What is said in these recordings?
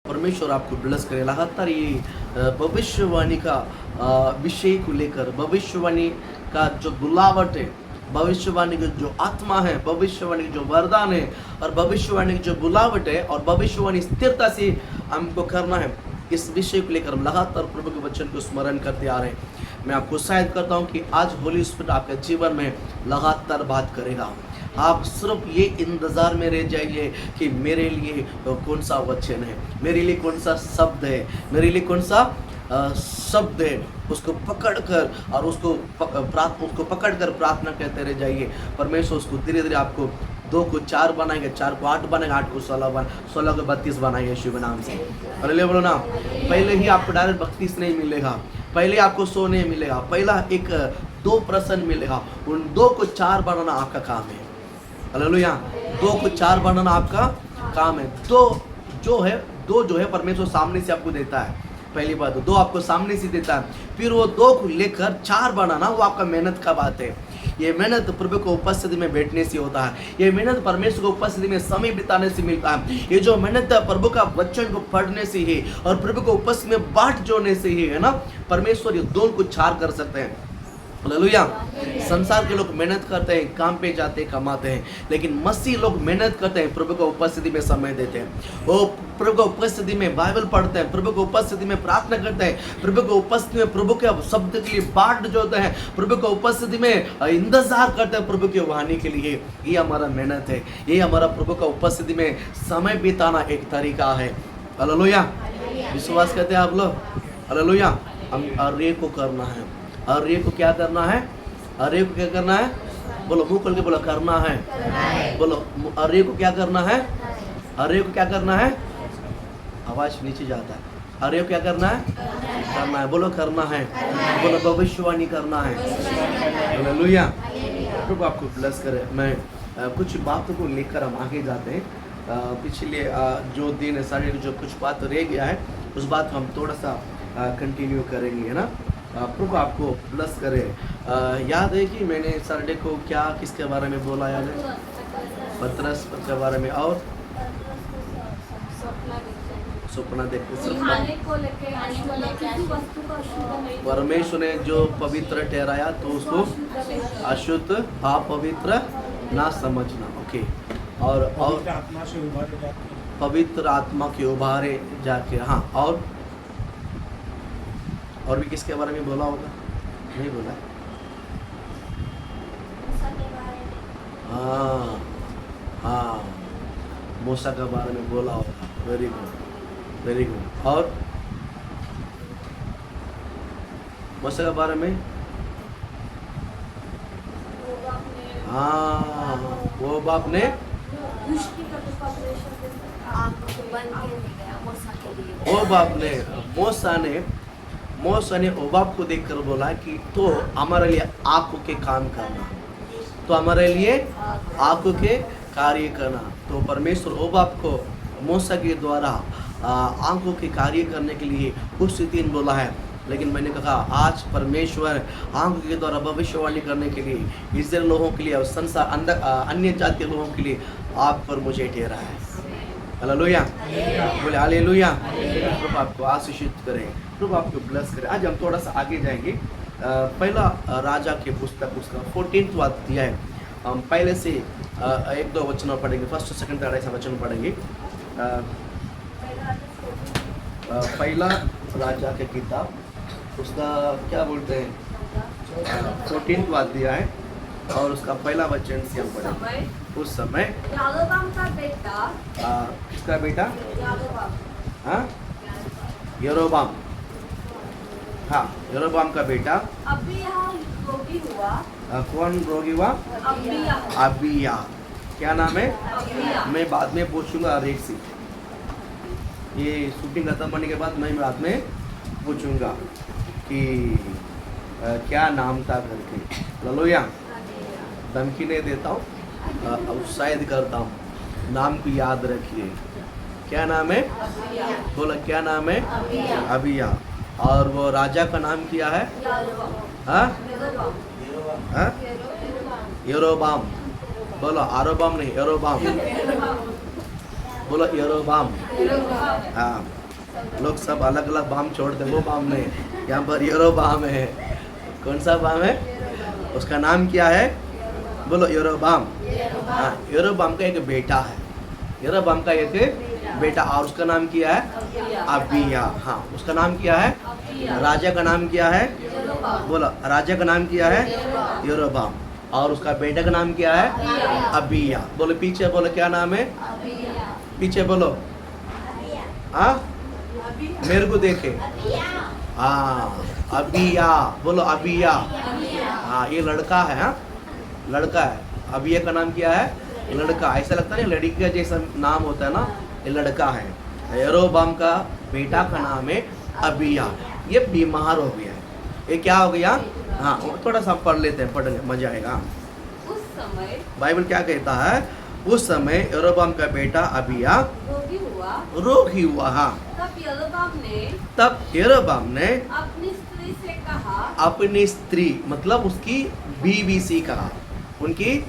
परमेश्वर आपको ब्लेस करे। लगातार ये भविष्यवाणी का विषय को लेकर, भविष्यवाणी का जो बुलावट है, भविष्यवाणी की जो आत्मा है, भविष्यवाणी की जो वरदान है और भविष्यवाणी की जो बुलावट है और भविष्यवाणी स्थिरता से हमको करना है, इस विषय को लेकर हम लगातार प्रभु के वचन को स्मरण करते आ रहे हैं। मैं आपको उत्साहित करता हूँ कि आज होली स्पिरिट आपके जीवन में लगातार बात करेगा। आप सिर्फ ये इंतज़ार में रह जाइए कि मेरे लिए कौन सा वचन है, मेरे लिए कौन सा शब्द है, मेरे लिए कौन सा शब्द है, उसको पकड़कर और उसको पकड़कर प्रार्थना करते रह जाइए। परमेश्वर उसको धीरे धीरे आपको 2 को 4 बनाएंगे, 4 को 8 बनाएंगे, 8 को 16 को 32 बनाएंगे यीशु के नाम से। अरे बोलो ना, पहले ही आपको डायरेक्ट 32 नहीं मिलेगा, पहले आपको 100 नहीं मिलेगा, पहला एक 2% मिलेगा। उन 2 को 4 बनाना आपका काम है। हालेलुया। 2 को 4 बनाना आपका काम है। 2 जो है परमेश्वर सामने से आपको देता है। पहली बात 2 आपको सामने से देता है, फिर वो 2 को लेकर 4 बनाना वो आपका मेहनत का बात है। ये मेहनत प्रभु को उपस्थिति में बैठने से होता है, ये मेहनत परमेश्वर को उपस्थिति में समय बिताने से मिलता है। ये जो मेहनत प्रभु का वचन को पढ़ने से ही और प्रभु को उपस्थिति में बांट जोड़ने से ही है ना, परमेश्वर ये 2 को 4 कर सकते हैं। हालेलुया। संसार के लोग मेहनत करते हैं, काम पे जाते हैं, कमाते हैं, लेकिन मसीह लोग मेहनत करते हैं, प्रभु को उपस्थिति में समय देते हैं, वो प्रभु को उपस्थिति में बाइबल पढ़ते हैं, प्रभु को उपस्थिति में प्रार्थना करते हैं, प्रभु को उपस्थिति में प्रभु के शब्द के लिए बाट जोड़ते हैं, प्रभु को उपस्थिति में इंतजार करते हैं प्रभु के वाणी के लिए। ये हमारा मेहनत है, ये हमारा प्रभु का उपस्थिति में समय बिताना एक तरीका है। हालेलुया। विश्वास करते हैं आप लोग? हालेलुया। हम अर्रे को करना है, अर्रे को क्या करना है? अर्रे को क्या करना है? बोलो, मुंह खोल के बोलो, करना है। बोलो, अर्रे को क्या करना है? अर्रे को क्या करना है? आवाज नीचे जाता है। अर्रे को क्या करना है? करना है। बोलो, करना है। बोलो, भविष्यवाणी करना है। हालेलुया। प्रभु आपको ब्लेस करे। मैं कुछ बातों को लेकर हम आगे जाते हैं। पिछले जो दिन सारे जो कुछ बात रह गया है उस बात को हम थोड़ा सा कंटिन्यू करेंगे, है ना। प्रभु आपको ब्लेस करे। याद है कि मैंने सैटरडे को क्या किसके बारे में बोला? याद है? पतरस के बारे में और सपना देखते। परमेश्वर ने जो पवित्र ठहराया तो उसको अशुद्ध अपवित्र ना समझना। ओके। और पवित्र आत्मा के उभारे जाके। हाँ, और भी किसके बारे में बोला होगा? नहीं बोला? हाँ, मूसा के बारे में बोला होगा। Very good, very good. और मूसा के बारे में वो बाप ने मूसा ने ओबाब को देखकर बोला कि तो हमारे लिए आंखों के काम करना, तो हमारे लिए आंखों के कार्य करना। तो परमेश्वर ओबाब को मूसा के द्वारा आंखों के कार्य करने के लिए कुछ दिन बोला है। लेकिन मैंने कहा आज परमेश्वर आंखों के द्वारा भविष्यवाणी करने के लिए इस्राएल लोगों के लिए और संसार अन्य जातीय लोगों के लिए आप पर मुझे ठहरा है। हालेलुया। बोले हालेलुया। प्रभु आपको आशीषित करे, प्रभु आपको ब्लेस करे। आज हम थोड़ा सा आगे जाएंगे। पहला राजा के पुस्तक उसका 14वां अध्याय है। हम पहले से 1-2 वचन पढ़ेंगे, फर्स्ट सेकंड थर्ड ऐसा वचन पढ़ेंगे। पहला राजा के किताब उसका क्या बोलते हैं 14वां अध्याय और उसका पहला वचन से हम पढ़ेंगे। उस समय यारोबाम का बेटा, किसका बेटा? यारोबाम, यरोबाम। हाँ, यरोबाम का बेटा अबिय्याह रोगी हुआ। कौन रोगी हुआ? अबिय्याह। क्या नाम है? अबिय्याह। मैं बाद में पूछूंगा हर एक से, ये शूटिंग खत्म होने के बाद मैं बाद में पूछूंगा कि क्या नाम था करके। हालेलुया। धमकी नहीं देता हूँ, उत्साहित करता हूँ। नाम को याद रखिए। क्या नाम है? बोला, क्या नाम है? अबिय्याह। और वो राजा का नाम क्या है? हाँ, यरोबाम। बोलो आरोबाम नहीं, यरोबाम। बोलो यरोबाम। हाँ, लोग सब अलग अलग बाम छोड़ते हैं, वो बाम नहीं, यहाँ पर यरोबाम है। कौन सा बाम है? उसका नाम क्या है? बोलो यरोबाम। हाँ, यरोबाम का एक बेटा है, यरोबाम का एक बेटा, और उसका नाम क्या है? अबिया। हाँ, उसका नाम क्या है? राजा का नाम क्या है? बोलो, राजा का नाम क्या है? यरोबाम। और उसका बेटा का नाम क्या है? अबिया। बोलो पीछे, बोलो क्या नाम है? पीछे बोलो। हाँ, मेरे को देखे। हाँ, अबिया। बोलो अबिया। हाँ, ये लड़का है। हाँ, लड़का है। अबिया का नाम क्या है? लड़का। ऐसा लगता है लड़की का जैसा नाम होता है ना, ये लड़का है। यरोबाम का बेटा का नाम है अबिया। ये बीमार हो गया है। ये क्या हो गया? हाँ, थोड़ा सा पढ़ लेते हैं, पढ़ने मजा आएगा। उस समय बाइबल क्या कहता है? उस समय यरोबाम का बेटा अबिया रोगी हुआ। हाँ, तब यरोबाम ने अपनी स्त्री से कहा, अपनी स्त्री मतलब उसकी बीवी से कहा, उनकी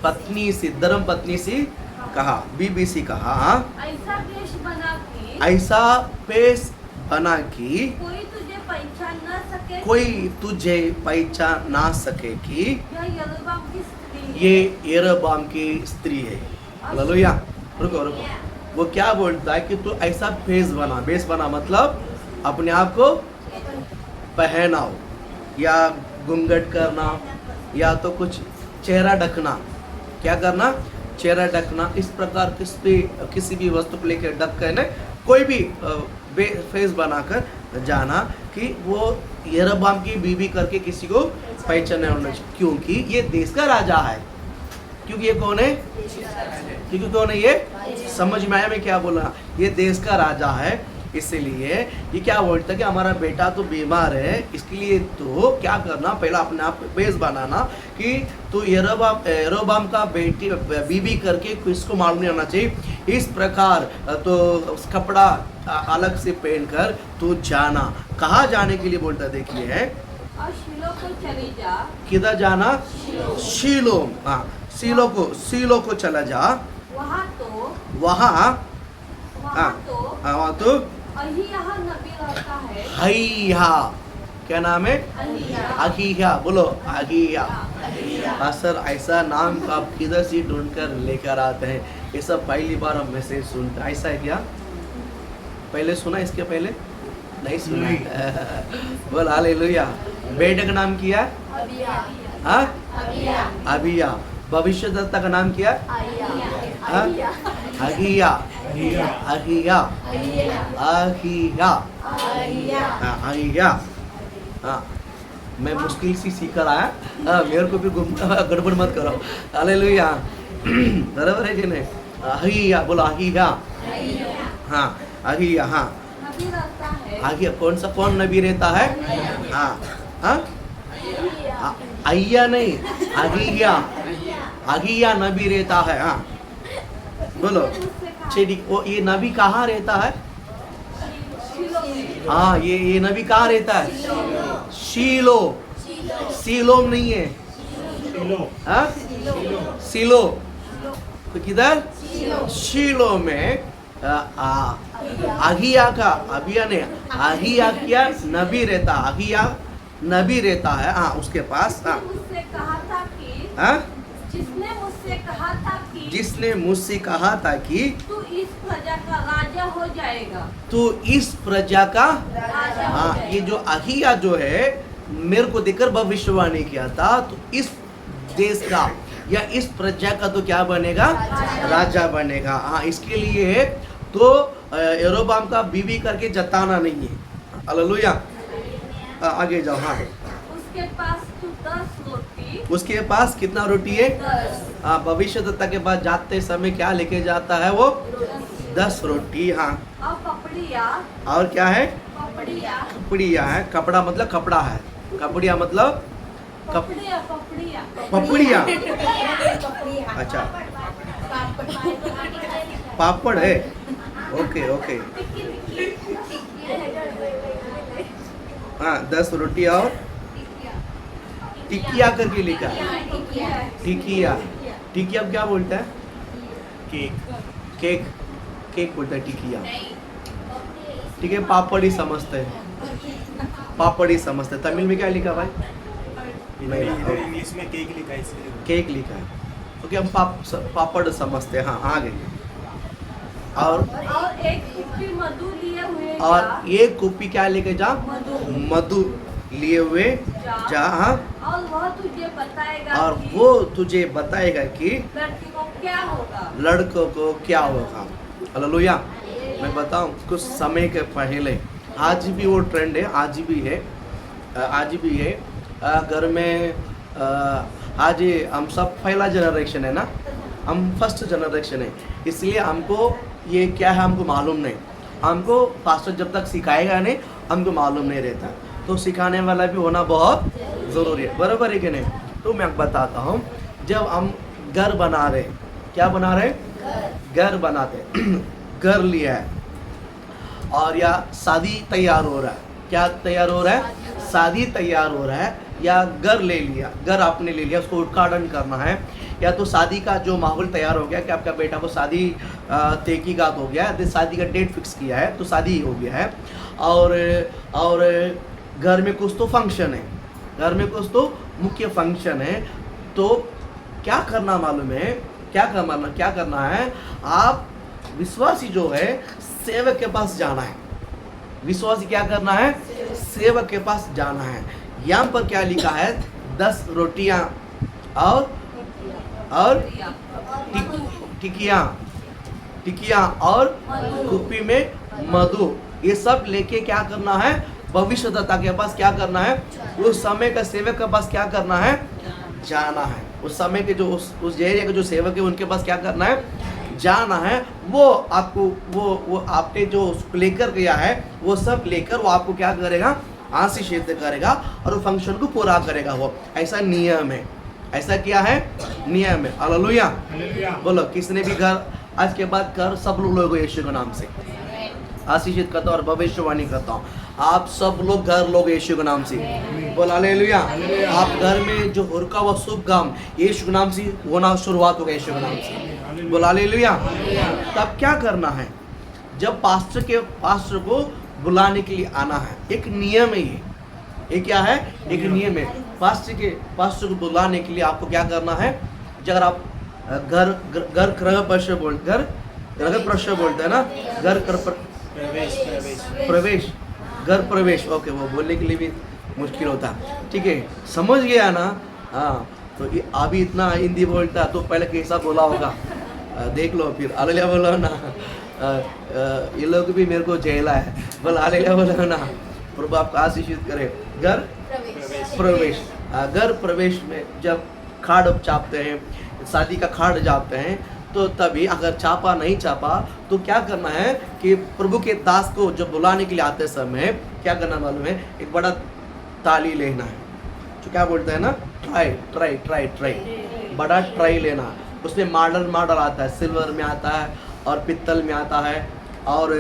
पत्नी से, धर्म पत्नी से कहा, बीबी से कहा, ऐसा देश बना कि ऐसा पेश बना कि कोई तुझे पहचान न सके, कोई तुझे पहचान ना सके कि यह यरोबाम की स्त्री है। ये यरोबाम की स्त्री है। हालेलुया। रुको रुको, वो क्या बोलता है कि तू ऐसा फेस बना, बेस बना मतलब अपने आप को पहनाओ, या घूंघट करना, या तो कुछ चेहरा ढकना। क्या करना? चेहरा ढकना। इस प्रकार किसी भी वस्तु को लेकर ढक कर कोई भी फेस बनाकर जाना कि वो यरोबाम की बीवी करके किसी को पहचान नहीं होना चाहिए, क्योंकि ये देश का राजा है। क्योंकि ये कौन है? क्योंकि कौन है ये? समझ में आया मैं क्या बोला? ये देश का राजा है, इसलिए ये क्या बोलता है कि हमारा बेटा तो बीमार है, इसके लिए तो क्या करना, पहला अपने आप बेस बनाना कि तो यरोबाम का बेटी बीबी करके किसको मालूम नहीं होना चाहिए। इस प्रकार तो उस कपड़ा अलग से पहनकर तो जाना। कहाँ जाने के लिए बोलता? देखिए है, और शीलो को चली जा। किधर जाना? शीलो। हाँ, शीलो को चला जा। वहाँ तो वहाँ वहाँ तो अहिय्याह नबी रहता है। अहिय्याह। क्या नाम है? अहिय्याह। बोलो अहिय्याह। सर, ऐसा नाम आप किधर से ढूंढ कर लेकर आते हैं? ये सब पहली बार हम मैसेज सुनते हैं। ऐसा है क्या? पहले सुना? इसके पहले नहीं सुना? बोल हालेलुया। बेटे का नाम क्या? हाँ, अबिया। भविष्यद्वक्ता का नाम क्या? हाँ, अहिय्याह। अहिय्याह। हाँ, अहिय्याह। हाँ, मैं मुश्किल से सीख कर आया। हाँ, मेरे को भी गड़बड़ मत करो। हालेलुया। बराबर है कि नहीं? अहिय्याह। बोलो अहिय्याह। हाँ, अहिय्याह। हाँ, नबी रहता है। अहिय्याह। कौन नबी रहता है? हाँ, हाँ, अहिय्याह नहीं, अहिय्याह। अहिय्याह नबी रहता है। हाँ, बोलो। ठीक, वो ये नबी कहाँ रहता है? हाँ, ये नबी कहाँ रहता है? शीलो। सीलोम नहीं है। हाँ, सीलो। तो किधर? शीलो में अहिय्याह क्या नबी रहता? अहिय्याह नबी रहता है। हाँ, उसके पास। हाँ, मुझसे कहा था कि, हाँ, जिसने मुझसे कहा था कि तू इस प्रजा का राजा हो जाएगा। तू इस प्रजा का राजा हो हाँ, जाएगा। ये जो अहिय्याह जो है मेरे को देखकर भविष्यवाणी किया था, तो इस देश का या इस प्रजा का तो क्या बनेगा? राजा बनेगा। हाँ, इसके लिए तो यरोबाम का बीवी करके जताना नहीं है। हालेलुया। आगे जाओ। हाँ, उसके पास तो 10 रोटी। उसके पास कितना रोटी है? 10 हाँ, भविष्यद्वक्ता के पास जाते समय क्या लेके जाता है वो? 10 रोटी। हाँ, और पपड़िया। और क्या है? पपड़िया। कपड़िया है। कपड़ा मतलब कपड़ा है। कपड़िया मतलब पपड़िया। पपड़िया। अच्छा, पापड़ है। Okay okay. हाँ, 10 रोटी और टिकिया करके लिखा है। टिकिया। टिकिया क्या बोलता है? केक। केक बोलता है टिकिया। ठीक है, पापड़ी समझते हैं, पापड़ी समझते हैं। तमिल में क्या लिखा भाई? नहीं, इधर इंग्लिश में केक लिखा है इसलिए। केक लिखा है। ओके, हम पापड़ समझते हैं। हाँ, आ गए। और एक कुप्पी मधु लिए हुए और जा। एक कुप्पी क्या लेके जा? मधु लिए हुए जा। हाँ, और वह तुझे बताएगा और कि वो तुझे बताएगा कि लड़की को क्या होगा। लड़कों को क्या होगा। हालेलुया। मैं बताऊं, कुछ समय के पहले, आज भी वो ट्रेंड है, आज भी है, आज भी है। घर में आज हम सब पहला जनरेशन है ना, हम फर्स्ट जनरेशन है, इसलिए हमको ये क्या है हमको मालूम नहीं। हमको पास्टर जब तक सिखाएगा नहीं, हमको मालूम नहीं रहता। तो सिखाने वाला भी होना बहुत ज़रूरी है, बराबर है कि नहीं? तो मैं बताता हूँ, जब हम घर बना रहे, क्या बना रहे? घर बनाते घर लिया है, और या शादी तैयार हो रहा है। क्या तैयार हो रहा है? शादी तैयार हो रहा है, या घर ले लिया, घर आपने ले लिया, उसको उद्घाटन करना है, या तो शादी का जो माहौल तैयार हो गया कि आपका बेटा को शादी तहकीकात हो गया है, शादी का डेट फिक्स किया है, तो शादी हो गया है। और घर में कुछ तो फंक्शन है, घर में कुछ तो मुख्य फंक्शन है। तो क्या करना मालूम है? क्या करना है? आप विश्वासी जो है सेवक के पास जाना है। विश्वासी क्या करना है? सेवक के पास जाना है। यहाँ पर क्या लिखा है? 10 रोटियां और टिकिया और कुप्पी में मधु, ये सब लेके क्या करना है? भविष्यद्वक्ता के पास क्या करना है? उस समय का सेवक के पास क्या करना है? जाना है। उस समय के जो उस एरिया के जो सेवक है उनके पास क्या करना है? जाना है। वो आपको वो आपने जो लेकर गया है वो सब लेकर वो आपको क्या करेगा? आशीषित करेगा और वो फंक्शन को पूरा करेगा। वो ऐसा नियम है, ऐसा क्या है? नियम है। हालेलुया। बोलो, किसने भी घर आज के बाद कर सब लोग यीशु के नाम से आशीषित करता हूँ और भविष्यवाणी करता हूँ, आप सब लोग घर लोग यीशु के नाम से। बोल हालेलुया। आप घर में जो हुरका व शुभ काम यीशु के नाम से होना शुरुआत होगा, यीशु के नाम से। बोल हालेलुया। तब क्या करना है? जब पास्टर को बुलाने के लिए आना है, एक नियम है ये क्या है? एक नियम है। पास्टर को बुलाने के लिए आपको क्या करना है? अगर आप घर गृह प्रवेश बोलते हैं ना, घर प्रवेश, ओके, वो बोलने के लिए भी मुश्किल होता, ठीक है, समझ गया ना? हाँ, तो अभी इतना हिंदी बोलता तो पहले कैसा बोला होगा, देख लो फिर। हालेलुया बोलो ना। ये लोग भी मेरे को झेला है, बोल हालेलुया बोलो ना। प्रभु आपको आशीषित करे। घर प्रवेश में जब कार्ड चापते हैं, शादी का कार्ड चापते हैं, तो तभी अगर छापा नहीं छापा तो क्या करना है कि प्रभु के दास को जब बुलाने के लिए आते समय क्या करना मालूम है? एक बड़ा ताली लेना है, जो क्या बोलते हैं ना, ट्राई, बड़ा ट्राई लेना। उसमें मॉडल आता है, सिल्वर में आता है और पित्तल में आता है। और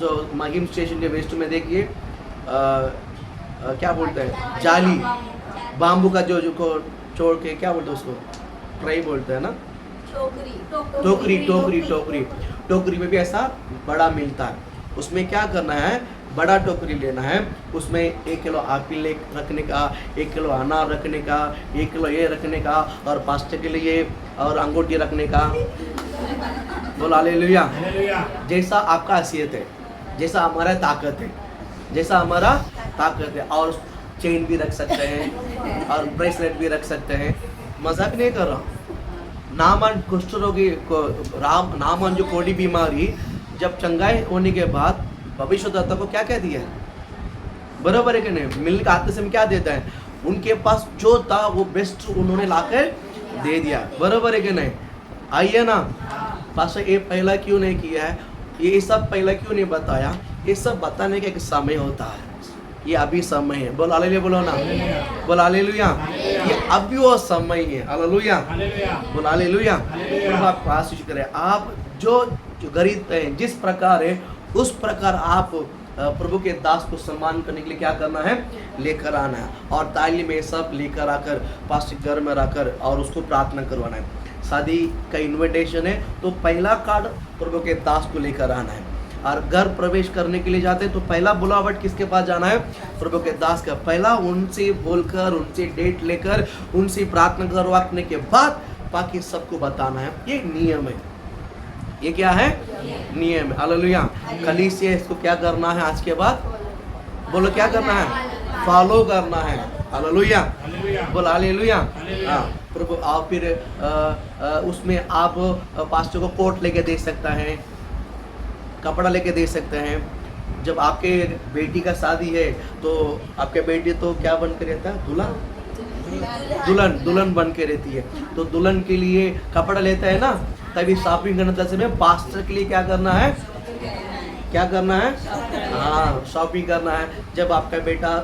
जो महिम स्टेशन के वेस्ट में देखिए क्या बोलते हैं, जाली, बाम्बू का जो को छोड़ के क्या बोलते हैं उसको? ट्राई बोलते हैं ना, टोकरी में भी ऐसा बड़ा मिलता है। उसमें क्या करना है? बड़ा टोकरी लेना है, उसमें 1 किलो एप्पल रखने का, 1 किलो अनार रखने का, 1 किलो ये रखने का, और पास्ते के लिए और अंगूठी रखने का। बोल हालेलुया। जैसा आपका हैसियत है, जैसा हमारा ताकत है, और चेन भी रख सकते हैं और ब्रेसलेट भी रख सकते हैं। मजाक नहीं कर रहा हूँ। नामन कुष्ठ रोगी को नामन जो कोड़ी बीमारी जब चंगाई होने के बाद भविष्यद्वक्ता को क्या दिया है? बराबर है कि नहीं? मिलने का आते समय क्या देता है? उनके पास जो था वो बेस्ट उन्होंने लाकर दे दिया। बराबर है कि नहीं? आइए ना, पास्टर ये पहला क्यों नहीं किया है? ये सब पहला क्यों नहीं बताया? ये सब बताने का एक समय होता है, ये अभी समय है। बोल हालेलुया बोलो ना, बोल हालेलुया। ये अभी वो समय है। हालेलुया, बोल हालेलुया। प्रभु आपको आशीष करे। आप जो गरीब हैं, जिस प्रकार है उस प्रकार आप प्रभु के दास को सम्मान करने के लिए क्या करना है? लेकर आना है, और ताली में सब लेकर आकर पास्टर घर में रखकर और उसको प्रार्थना करवाना है। शादी का इन्विटेशन है तो पहला कार्ड प्रभु के दास को लेकर आना है। और घर प्रवेश करने के लिए जाते हैं तो पहला बुलावट किसके पास जाना है? प्रभु के दास का। पहला उनसे बोलकर, उनसे डेट लेकर, उनसे प्रार्थना करवाने के बाद बाकी सबको बताना है। ये नियम है। ये क्या है? नियम है। हालेलुया। कलीसिया इसको क्या करना है? आज के बाद बोलो क्या करना है? फॉलो करना है। हालेलुया। बोल हालेलुया। हाँ, प्रभु आप फिर उसमें आप पास्टर को कोट लेके दे सकता है, कपड़ा लेके दे सकते हैं। जब आपके बेटी का शादी है तो आपके बेटी तो क्या बन के रहता है? दुल्हन बन के रहती है। तो दुल्हन के लिए कपड़ा लेता है ना, तभी शॉपिंग करना चाहिए। पास्टर के लिए क्या करना है? क्या करना है? हाँ, शॉपिंग करना है। जब आपका बेटा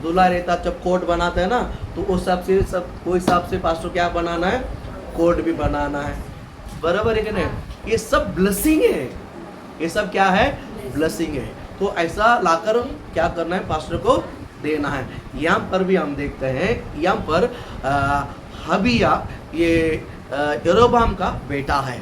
दूल्हा रहता, जब कोट बनाता है ना, तो उस हिसाब से पास्टर क्या बनाना है? कोट भी बनाना है। बराबर है कि नहीं? ये सब ब्लेसिंग है। ये सब क्या है? ब्लेसिंग है। तो ऐसा लाकर क्या करना है? पास्टर को देना है। यहाँ पर भी हम देखते हैं, यहाँ पर हबिया ये यरोबाम का बेटा है।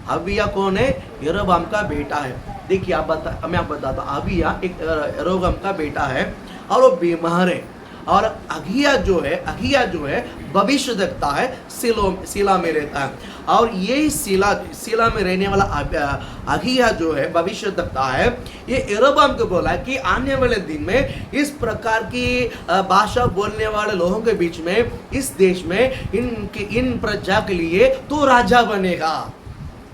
हबिया कौन है? यरोबाम का बेटा है। देखिए मैं आप बताता हूँ। हबिया एक यरोबाम का बेटा है और वो बीमार है। और अगिया जो है भविष्य देखता है, सीला में रहता है। और यही सीला में रहने वाला अगिया जो है भविष्य देखता है। ये यरोबाम को बोला है कि आने वाले दिन में इस प्रकार की भाषा बोलने वाले लोगों के बीच में, इस देश में इन प्रजा के लिए तो राजा बनेगा।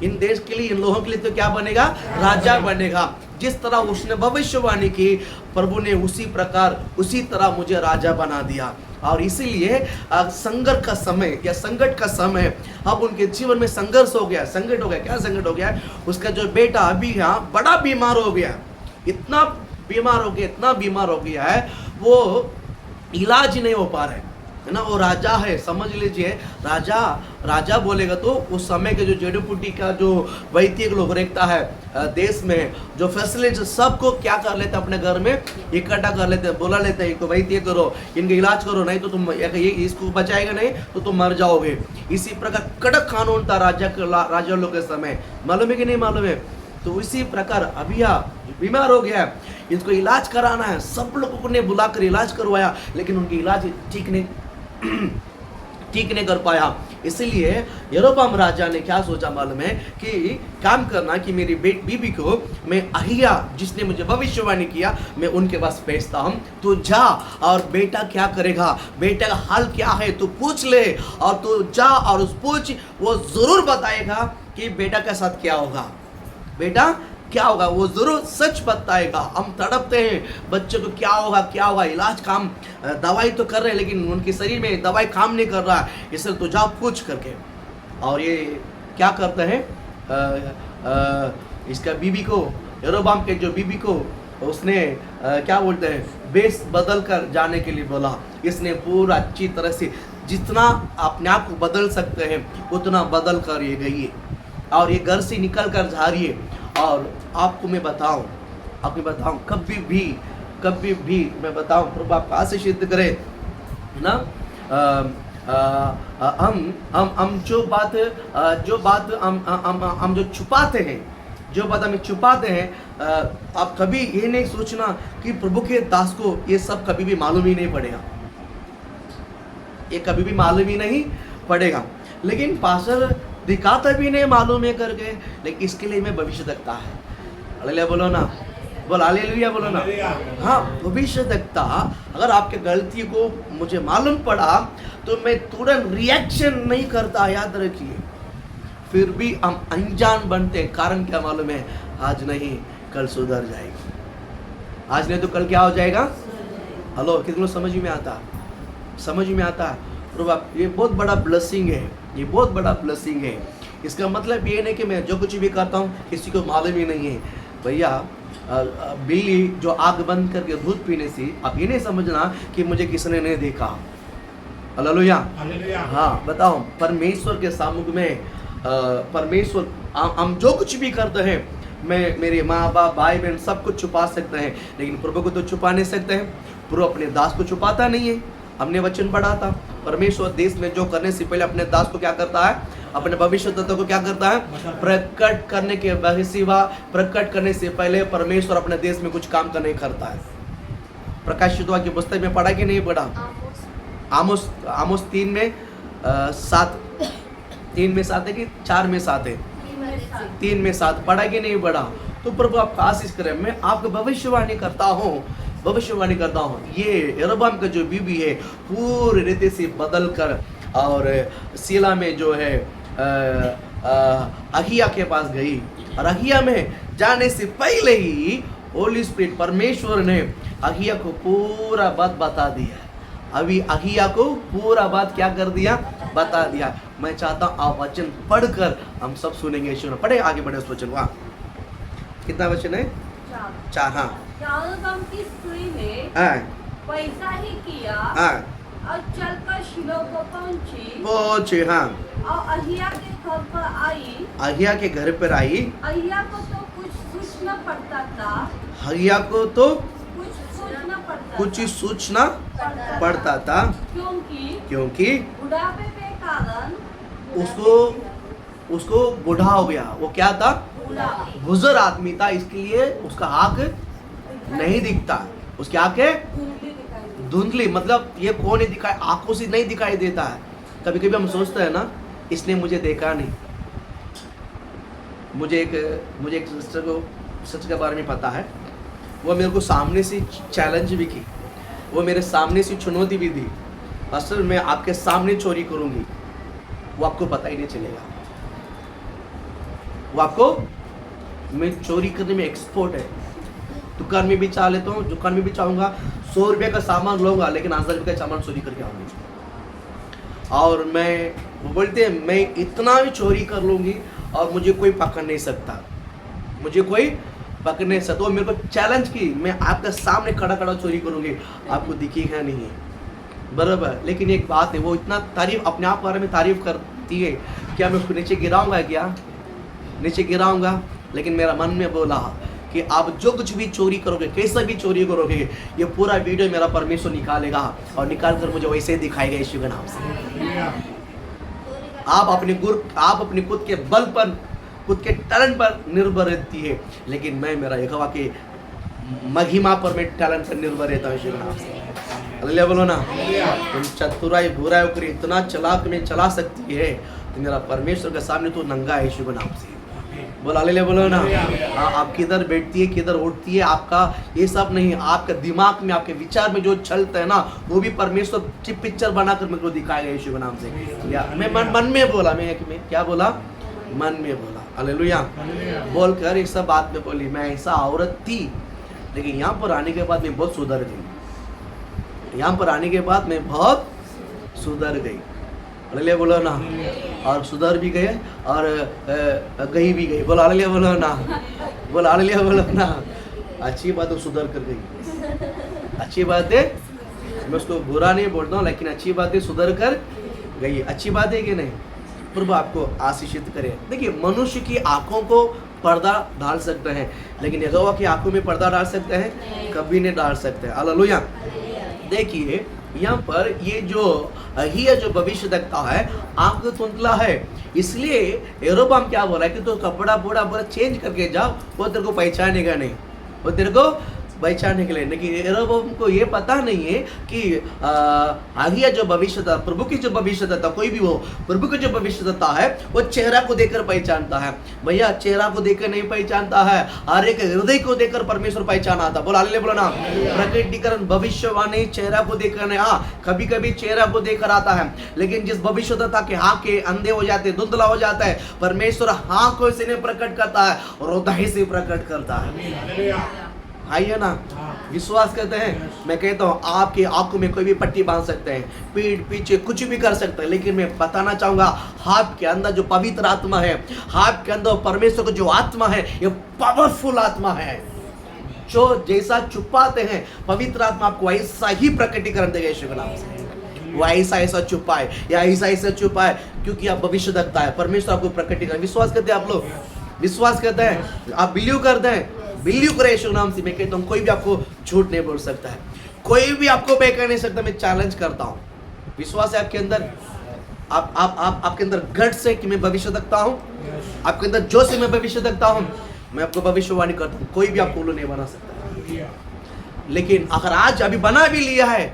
इन देश के लिए, इन लोगों के लिए तो क्या बनेगा? राजा बनेगा। जिस तरह उसने भविष्यवाणी की, प्रभु ने उसी तरह मुझे राजा बना दिया। और इसीलिए संकट का समय अब उनके जीवन में संघर्ष हो गया। संकट हो गया। क्या संकट हो गया? उसका जो बेटा अभी यहाँ बड़ा बीमार हो गया। इतना बीमार हो गया है, वो इलाज नहीं हो पा रहा है ना। वो राजा है, समझ लीजिए। राजा बोलेगा तो उस समय के जो जड़ी का जो वैद्य लोग रखता है देश में, जो फैसिलिटी सबको क्या कर लेते हैं? अपने घर में इकट्ठा कर लेते हैं, बुला लेते हैं, इनको वैद्य करो, इनका इलाज करो, नहीं तो तुम ये इसको बचाएगा नहीं तो तुम मर जाओगे। इसी प्रकार कड़क कानून था राजा लोग के समय। मालूम है कि नहीं मालूम है? तो इसी प्रकार अभी बीमार हो गया है, इसको इलाज कराना है। सब लोगों ने बुलाकर इलाज करवाया, लेकिन उनकी इलाज ठीक नहीं कर पाया। इसलिए यरोबाम राजा ने क्या सोचा मालूम है? कि काम करना कि मेरी बीबी को मैं अहिया, जिसने मुझे भविष्यवाणी किया, मैं उनके पास भेजता हूँ। तो जा और बेटा क्या करेगा, बेटा का हाल क्या है तो पूछ ले, और तो जा और उस पूछ, वो जरूर बताएगा कि बेटा के साथ क्या होगा। बेटा क्या होगा वो जरूर सच बताएगा। हम तड़पते हैं बच्चे को क्या होगा, इलाज काम, दवाई तो कर रहे हैं लेकिन उनके शरीर में दवाई काम नहीं कर रहा है, इसलिए तो जाओ पूछ करके। और ये क्या करते हैं? इसका बीबी को, यरोबाम के जो बीबी को उसने क्या बोलते हैं, बेस बदल कर जाने के लिए बोला। इसने पूरा अच्छी तरह से जितना अपने आप को बदल सकते हैं उतना बदल कर ये गई और ये घर से निकल कर जा रही है। और आपको मैं बताऊं कभी भी मैं बताऊं, प्रभु आपको आशीषित करे ना। हम जो बात हम जो छुपाते हैं, जो बात हमें छुपाते हैं, आप कभी ये नहीं सोचना कि प्रभु के दास को ये सब कभी भी मालूम ही नहीं पड़ेगा, ये कभी भी मालूम ही नहीं पड़ेगा। लेकिन पास्टर दिखाता भी नहीं मालूम है करके, लेकिन इसके लिए मैं भविष्य देखता है। हालेलुया बोलो ना, बोल हालेलुया बोलो ना। हाँ, भविष्य देखता। अगर आपके गलती को मुझे मालूम पड़ा तो मैं तुरंत रिएक्शन नहीं करता, याद रखिए। फिर भी हम अनजान बनते हैं। कारण क्या मालूम है? आज नहीं कल सुधर जाएगी, आज नहीं तो कल क्या हो जाएगा। हेलो, कितनों समझ में आता प्रभु, ये बहुत बड़ा ब्लेसिंग है, ये बहुत बड़ा ब्लेसिंग है। इसका मतलब ये नहीं कि मैं जो कुछ भी करता हूँ किसी को मालूम ही नहीं है। भैया, बिल्ली जो आग बंद करके दूध पीने से आप ये नहीं समझना कि मुझे किसने नहीं देखा। हालेलुया। हाँ, बताओ, परमेश्वर के सामने में परमेश्वर, हम जो कुछ भी करते हैं, मैं मेरे माँ बाप भाई बहन सब कुछ छुपा सकते हैं, लेकिन प्रभु को तो छुपा नहीं सकते हैं। प्रभु अपने दास को छुपाता नहीं है। हमने वचन पढ़ा था, परमेश्वर देश में जो करने से पहले अपने दास को क्या करता है? अपने भविष्य तत्व को क्या करता है? प्रकट करने के सिवा प्रकट करने से पहले परमेश्वर अपने देश में कुछ काम का नहीं करता है। प्रकाशित वाक्य की पुस्तक में पढ़ा कि नहीं पढ़ा? आमोस 3 में 7 है कि 4 में 7 है? 3 में 7 पढ़ा कि नहीं पढ़ा? तो प्रभु आपका आशीष करे। मैं आपको भविष्यवाणी करता हूँ ये यरोबाम का जो बीबी है पूरी रीति से बदल कर और सीला में जो है अहिया के पास गई, और अहिया में जाने से पहले ही होली स्पिरिट परमेश्वर ने अहिया को पूरा बात बता दिया। अभी अहिया को पूरा बात क्या कर दिया? बता दिया। मैं चाहता हूँ आप वचन पढ़कर हम सब सुनेंगे। पढ़े, आगे बढ़े उस वचन। वहाँ कितना वचन है? 4। हाँ, यरोबाम की स्त्री ने हाँ, पैसा ही किया हाँ, और चलकर शिलो को पहुंची हाँ, और अहिया के घर पर आई। अहिया के घर पर आई। अहिया को तो कुछ सोचना पड़ता था, अहिया को तो कुछ कुछ सूचना पड़ता था, क्योंकि बुढ़ापे के कारण उसको बूढ़ा हो गया। वो क्या था? बुढ़ापे, बुजुर्ग आदमी था, इसके लिए उसका आँख नहीं दिखता। उसकी आंखें धुंधली, मतलब ये कौन नहीं दिखाई, आंखों से नहीं दिखाई देता है। कभी कभी हम सोचते हैं ना, इसने मुझे देखा नहीं। मुझे एक सिस्टर के बारे में पता है। वो मेरे को सामने से चैलेंज भी की, वो मेरे सामने से चुनौती भी दी, पास्टर मैं आपके सामने चोरी करूंगी। वो आपको पता ही नहीं चलेगा। वो आपको, मैं चोरी करने में एक्सपर्ट है। दुकान में भी चाह लेता हूँ, दुकान में भी चाहूँगा 100 रुपये का सामान लूँगा, लेकिन 1000 रुपये का सामान चोरी करके आऊँगी। और वो बोलते हैं मैं इतना भी चोरी कर लूँगी और मुझे कोई पकड़ नहीं सकता, मुझे कोई पकड़ नहीं सकता। वो मेरे को चैलेंज की, मैं आपके सामने खड़ा खड़ा चोरी करूँगी, आपको दिखेगा नहीं, बराबर। लेकिन एक बात है, वो इतना तारीफ अपने आप बारे में तारीफ करती है, क्या मैं उसको नीचे गिराऊँगा? क्या नीचे गिराऊँगा? लेकिन मेरा मन में बोला कि आप जो कुछ भी चोरी करोगे, कैसा भी चोरी करोगे, ये पूरा वीडियो मेरा परमेश्वर निकालेगा और निकाल कर मुझे वैसे ही दिखाएगा यीशु के नाम से। आप अपने खुद के बल पर, खुद के टैलेंट पर निर्भर रहती है, लेकिन मैं मेरा यहोवा के महिमा पर मैं टैलेंट पर निर्भर रहता हूँ यीशु के नाम से। हालेलुया बोलो ना। तुम चतुराई बुराई को इतना चालाक में चला सकती है, तो मेरा परमेश्वर के सामने तो नंगा है यीशु के नाम से। बोला हालेलुया बोलो ना। आप किधर बैठती है, किधर उठती है, आपका ये सब नहीं, आपके दिमाग में, आपके विचार में जो चलता है ना, वो भी परमेश्वर पिक्चर बनाकर मेरे को दिखाएगा यीशु के नाम से। या मैं मन में बोला, मैं क्या बोला? मन में बोला। हालेलुया बोलकर एक सब बात में बोली, मैं ऐसा औरत थी, लेकिन यहाँ पर आने के बाद मैं बहुत सुधर गई। यहाँ पर आने के बाद मैं बहुत सुधर गई। हालेलुया बोलो ना। और सुधर भी गए और गई भी गई। बोलो हालेलुया बोलो ना। बोलो हालेलुया बोलो ना। अच्छी बात है, सुधर कर गई। अच्छी बात है, मैं उसको बुरा नहीं बोलता हूँ, लेकिन अच्छी बात है, सुधर कर गई। अच्छी बात है कि नहीं? प्रभु आपको आशीषित करे। देखिए, मनुष्य की आंखों को पर्दा डाल सकते हैं, लेकिन यहोवा की आंखों में पर्दा डाल सकते हैं? कभी नहीं डाल सकते। हालेलुया। देखिए यहाँ पर ये जो अहिया जो भविष्य देखता है, आंख धुंधला है, इसलिए यरोबाम क्या बोला कि तो कपड़ा पूरा चेंज करके जाओ, वो तेरे को पहचानेगा नहीं, वो तेरे को पहचानने के लिए। लेकिन यरोबाम को ये पता नहीं है कि अहिया जो भविष्य था, प्रभु की जो भविष्य था, कोई भी हो, प्रभु की जो भविष्य था है, वो चेहरा को देखकर पहचानता है। भैया चेहरा को देखकर नहीं पहचानता है, हर एक हृदय को देखकर परमेश्वर पहचाना था। बोला हालेलुया बोलो ना। प्रकटीकरण भविष्यवाणी चेहरा को देखकर नहीं, हाँ कभी कभी चेहरा को देखकर आता है, लेकिन जिस भविष्य था कि हाँ के अंधे हो जाते, धुंधला हो जाता है, परमेश्वर हाँ को से नहीं प्रकट करता है, हृदय से प्रकट करता है। आइए ना, विश्वास करते हैं। मैं कहता हूँ आपकी आंखों में कोई भी पट्टी बांध सकते हैं, पीठ पीछे कुछ भी कर सकते हैं, लेकिन मैं बताना चाहूंगा आपके अंदर जो पवित्र आत्मा है, आपके अंदर परमेश्वर का जो आत्मा है, ये पावरफुल आत्मा है, जो जैसा छुपाते हैं पवित्र आत्मा आपको वैसा ही प्रकटीकरण देगा यीशु के नाम से। वो ऐसा छुपाए या ऐसा छुपाए, क्योंकि आप भविष्य देखता है, परमेश्वर आपको प्रकटीकरण। विश्वास करते हैं आप लोग? विश्वास करते हैं? आप बिलीव करते हैं? बिलीव करे यीशु नाम से। मैं कहता हूँ कोई भी आपको झूठ नहीं बोल सकता है, कोई भी आपको बेकार नहीं सकता। मैं चैलेंज करता हूँ, विश्वास है आपके अंदर? आपके अंदर गट्स है कि मैं भविष्य देखता हूँ, आपके अंदर जोश है मैं भविष्य देखता हूँ, मैं आपको भविष्यवाणी करता हूँ, कोई भी आपको उल्लू नहीं बना सकता। लेकिन अगर आज अभी बना भी लिया है,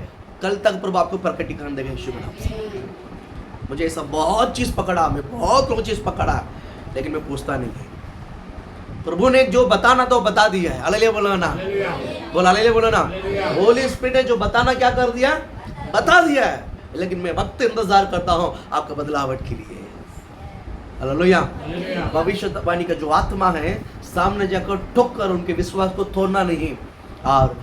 कल तक प्रभु आपको प्रकटीकरण देगा यीशु के नाम से। मुझे ऐसा बहुत चीज पकड़ा, मैं बहुत लोग चीज पकड़ा, लेकिन मैं पूछता नहीं है। प्रभु ने जो बताना था वो बता दिया है। हालेलुया बोलो ना, बोल हालेलुया बोलो ना। होली स्पिरिट ने जो बताना क्या कर दिया, बता दिया है, लेकिन मैं वक्त इंतजार करता हूँ आपका बदलावट के लिए। हालेलुया। भविष्यवाणी का जो आत्मा है सामने जाकर ठोक कर उनके विश्वास को तोड़ना नहीं, और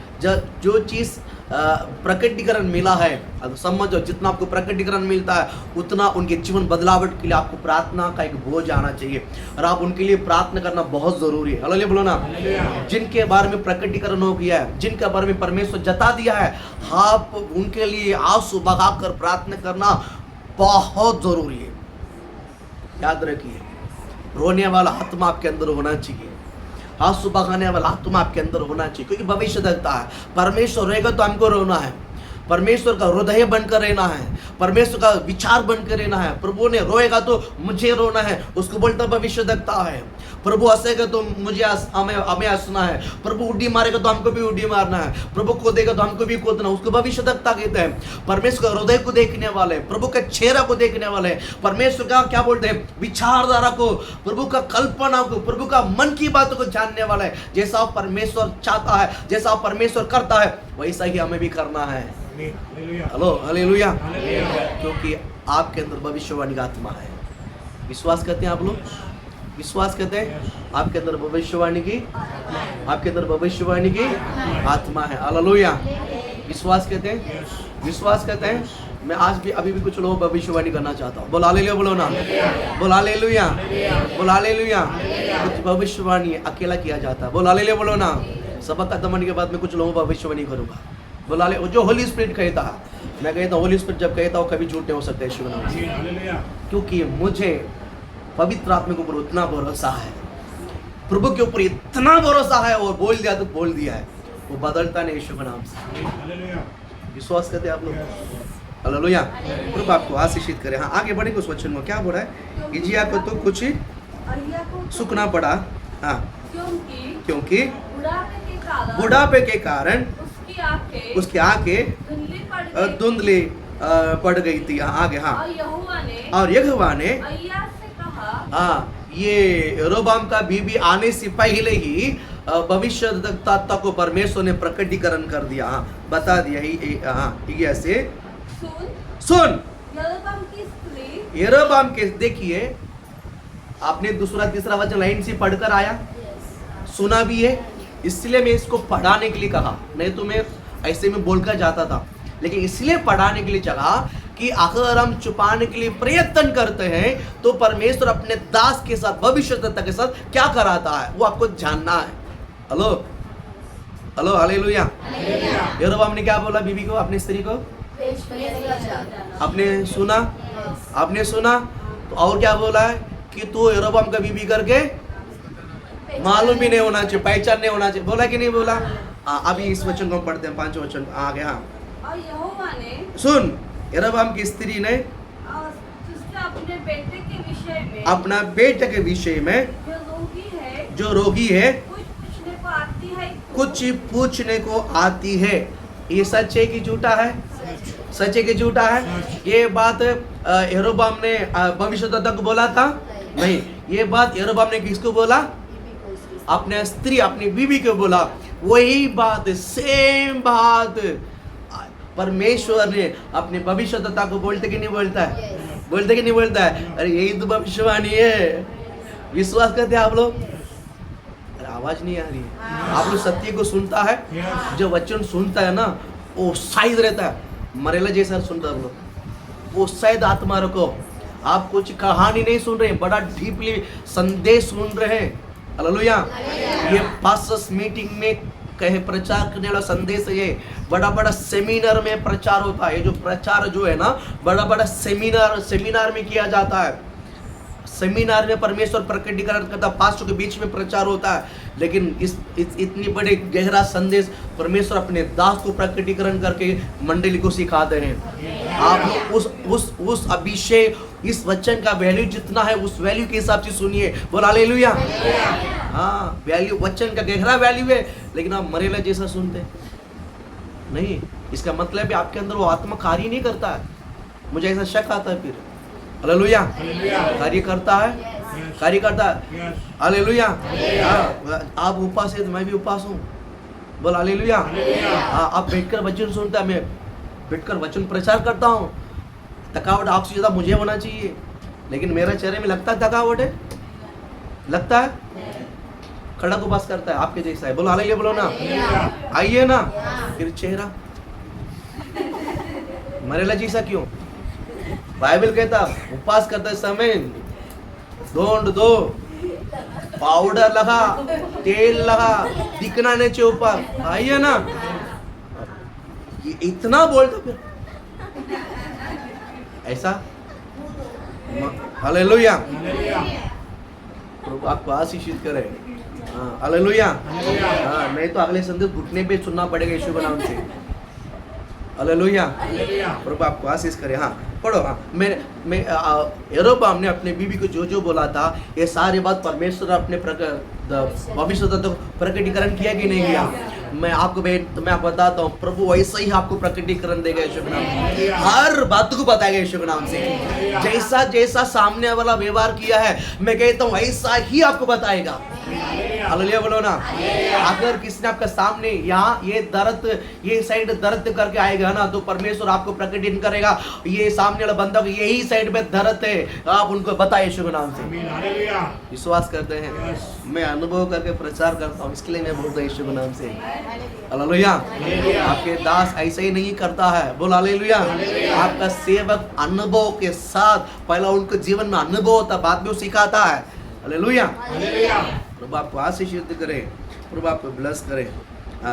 जो चीज प्रकटीकरण मिला है, अब समझो जितना आपको प्रकटीकरण मिलता है उतना उनके जीवन बदलावट के लिए आपको प्रार्थना का एक बोझ आना चाहिए, और आप उनके लिए प्रार्थना करना बहुत जरूरी है। हालेलुया बोलो ना। जिनके बारे में प्रकटीकरण हो गया है, जिनके बारे में परमेश्वर जता दिया है, आप उनके लिए आंसू बहाकर प्रार्थना करना बहुत जरूरी है। याद रखिए, रोने वाला आत्मा आपके अंदर होना चाहिए, आंसू बहाने वाला आत्मा आपके अंदर होना चाहिए, क्योंकि भविष्य देखता है। परमेश्वर रहेगा तो हमको रोना है, परमेश्वर का हृदय बनकर रहना है, परमेश्वर का विचार बनकर रहना है। प्रभु ने रोएगा तो मुझे रोना है, उसको बोलता भविष्य देखता है। प्रभु हंसेगा तो मुझे हमें हंसना है, प्रभु उड्डी मारेगा तो हमको भी उड्डी मारना है, प्रभु कूदेगा तो हमको भी कूदना, उसको भविष्य देखता कहते हैं। परमेश्वर का हृदय को देखने वाले, प्रभु के चेहरा को देखने वाले, परमेश्वर का क्या बोलते हैं, विचारधारा को, प्रभु का कल्पना को, प्रभु का मन की बातों को जानने वाला है। जैसा परमेश्वर चाहता है, जैसा परमेश्वर करता है, वैसा ही हमें भी करना है। Hello hallelujah. क्योंकि आपके अंदर भविष्यवाणी का आत्मा है। विश्वास करते हैं आप लोग? विश्वास करते हैं आपके अंदर भविष्यवाणी की, आपके अंदर भविष्यवाणी की आत्मा है। हालेलुया। विश्वास करते हैं, विश्वास करते हैं। मैं आज भी अभी भी कुछ लोग भविष्यवाणी करना चाहता हूँ। बोल हालेलुया बोलो ना, बोल हालेलुया, बोल हालेलुया। कुछ भविष्यवाणी अकेला किया जाता है। बोल हालेलुया बोलो ना। सबक खत्म होने के बाद मैं कुछ लोगों को भविष्यवाणी करूंगा। बोला ले जो होली स्पिरिट कहता है, मैं कहता हूँ होली स्पिरिट जब कहता हूँ कभी झूठ नहीं हो सकता यीशु के नाम से, क्योंकि मुझे पवित्र आत्मा के ऊपर उतना भरोसा है, प्रभु के ऊपर इतना भरोसा है, और बोल दिया तो बोल दिया है, वो बदलता नहीं यीशु के नाम से। विश्वास करते आप लोग? हालेलुया। प्रभु आपको आशीषित करे। हाँ आगे बढ़े। उस वचन में क्या बोला है? इजिया को तो कुछ सुखना पड़ा, हाँ, क्योंकि बुढ़ापे के कारण उसकी आंखें धुंधली पड़ गई थी। आगे हाँ, और यहोवा ने हाँ, ये यरोबाम का बीबी आने से पहले ही भविष्यद्वक्ता को परमेश्वर ने प्रकटीकरण कर दिया। हाँ, बता दिया ही। हाँ, ऐसे सुन यरोबाम के, देखिए आपने दूसरा तीसरा वचन लाइन से पढ़कर आया, सुना भी है, इसलिए मैं इसको पढ़ाने के लिए कहा, नहीं तो मैं ऐसे में बोलकर जाता था, लेकिन इसलिए पढ़ाने के लिए चला कि अगर हम छुपाने के लिए प्रयत्न करते हैं तो परमेश्वर अपने दास के साथ, भविष्यद्वक्ता के साथ क्या कराता है वो आपको जानना है। Hello hello hallelujah. यरोबाम ने क्या बोला बीबी को, अपनी स्त्री को? आपने सुना, आपने सुना तो और क्या बोला है कि तू यरोबाम का बीबी करके मालूम भी नहीं होना चाहिए, पहचान नहीं होना चाहिए। बोला कि नहीं बोला? अभी इस वचन को पढ़ते हैं, 5 वचन आगे। हाँ, और यहोवा ने सुन, यरोबाम की स्त्री ने अपने बेटे के विषय में, अपना बेटे के विषय में जो रोगी है कुछ पूछने को आती है। ये सच है कि झूठा है? सच है कि झूठा है? ये बात यरोबाम ने भविष्यद्वक्ता को बोला था? नहीं, ये बात यरोबाम ने किसको बोला? अपने स्त्री, अपनी बीवी को बोला। वही बात, सेम बात परमेश्वर ने अपने भविष्यद्वक्ता को बोलते कि नहीं बोलता है? बोलते कि नहीं बोलता है? अरे यही तो भविष्यवाणी है। विश्वास करते हैं आप लोग? अरे आवाज नहीं आ रही है। आप लोग सत्य को सुनता है, जो वचन सुनता है ना वो शायद रहता है, मरेला जैसा सुनता है। वो शायद आत्मा रखो, आप कुछ कहानी नहीं सुन रहे, बड़ा डीपली संदेश सुन रहे हैं। हालेलुया। ये पास्टर्स मीटिंग में कहे प्रचार करने वाला संदेश है। ये बड़ा बड़ा सेमिनार में प्रचार होता है। ये जो प्रचार जो है ना, बड़ा बड़ा सेमिनार में किया जाता है। सेमिनार में परमेश्वर प्रकटीकरण करता, पास्टर के बीच में प्रचार होता है, लेकिन इतनी बड़े गहरा संदेश परमेश्वर अपने दास को प्रकटीकरण करके मंडली को सिखाते हैं। आप उस अभिषेक, इस वचन का वैल्यू जितना है उस वैल्यू के हिसाब से सुनिए। बोल हालेलुया। हाँ, वैल्यू, वचन का गहरा वैल्यू है, लेकिन आप मरेला जैसा सुनते नहीं। इसका मतलब है आपके अंदर वो आत्मा कार्य नहीं करता है। मुझे ऐसा शक आता है फिर। हालेलुया। कार्य करता है, कार्य करता है। हालेलुया। आप उपास है तो मैं भी उपास हूँ। बोल हालेलुया। हाँ, आप बैठकर वचन सुनता है, मैं बैठकर वचन प्रचार करता हूँ। थकावट आपसे ज़्यादा मुझे होना चाहिए, लेकिन मेरे चेहरे में लगता है थकावट है, लगता है खड़ा तो बस करता है आपके जैसा है। बोलो हालेलुया, बोलो ना, आइए ना। फिर चेहरा मरेला जैसा क्यों? बाइबल कहता उपवास करते समय ढूंढ दो, पाउडर लगा, तेल लगा, दिखना नहीं चाहिए ऊपर, आइए ना। ये इतना बोलता फिर ऐसा। हालेलुया। प्रभु आपको आशीषित करे। हाँ, हालेलुया। हाँ, नहीं तो अगले संदेश घुटने पे सुनना पड़ेगा यीशु के नाम से। हालेलुया। प्रभु आपको आशीष करे। हाँ, पढ़ो। हाँ, मैं यरोबाम ने अपने बीबी को जो बोला था, ये सारी बात परमेश्वर अपने भविष्य तक प्रकटीकरण किया कि नहीं किया? मैं आपको बताता हूँ, प्रभु वैसा ही आपको प्रकटीकरण देगा यीशु के नाम से। हर बात को बताएगा यीशु के नाम से। जैसा जैसा सामने वाला व्यवहार किया है, मैं कहता हूँ वैसा ही आपको बताएगा। हालेलुया बोलो ना। अगर किसने आपका सामने यहाँ ये साइड दर्द करके आएगा ना, तो परमेश्वर आपको प्रकटीकरण करेगा, ये सामने वाला बंदा को यही साइड में दर्द है, आप उनको बताए यीशु के नाम से। विश्वास करते हैं, मैं अनुभव करके प्रचार करता हूँ, इसके लिए मैं बोलता हूँ यीशु के नाम से। हालेलुया। आपके दास ऐसे ही नहीं करता है। बोल हालेलुया। आपका सेवक अनुभव के साथ, पहला उनके जीवन में अनुभव होता, बाद में वो सिखाता है। हालेलुया। प्रभु आपको आशीषित करे, प्रभु आपको ब्लेस करे।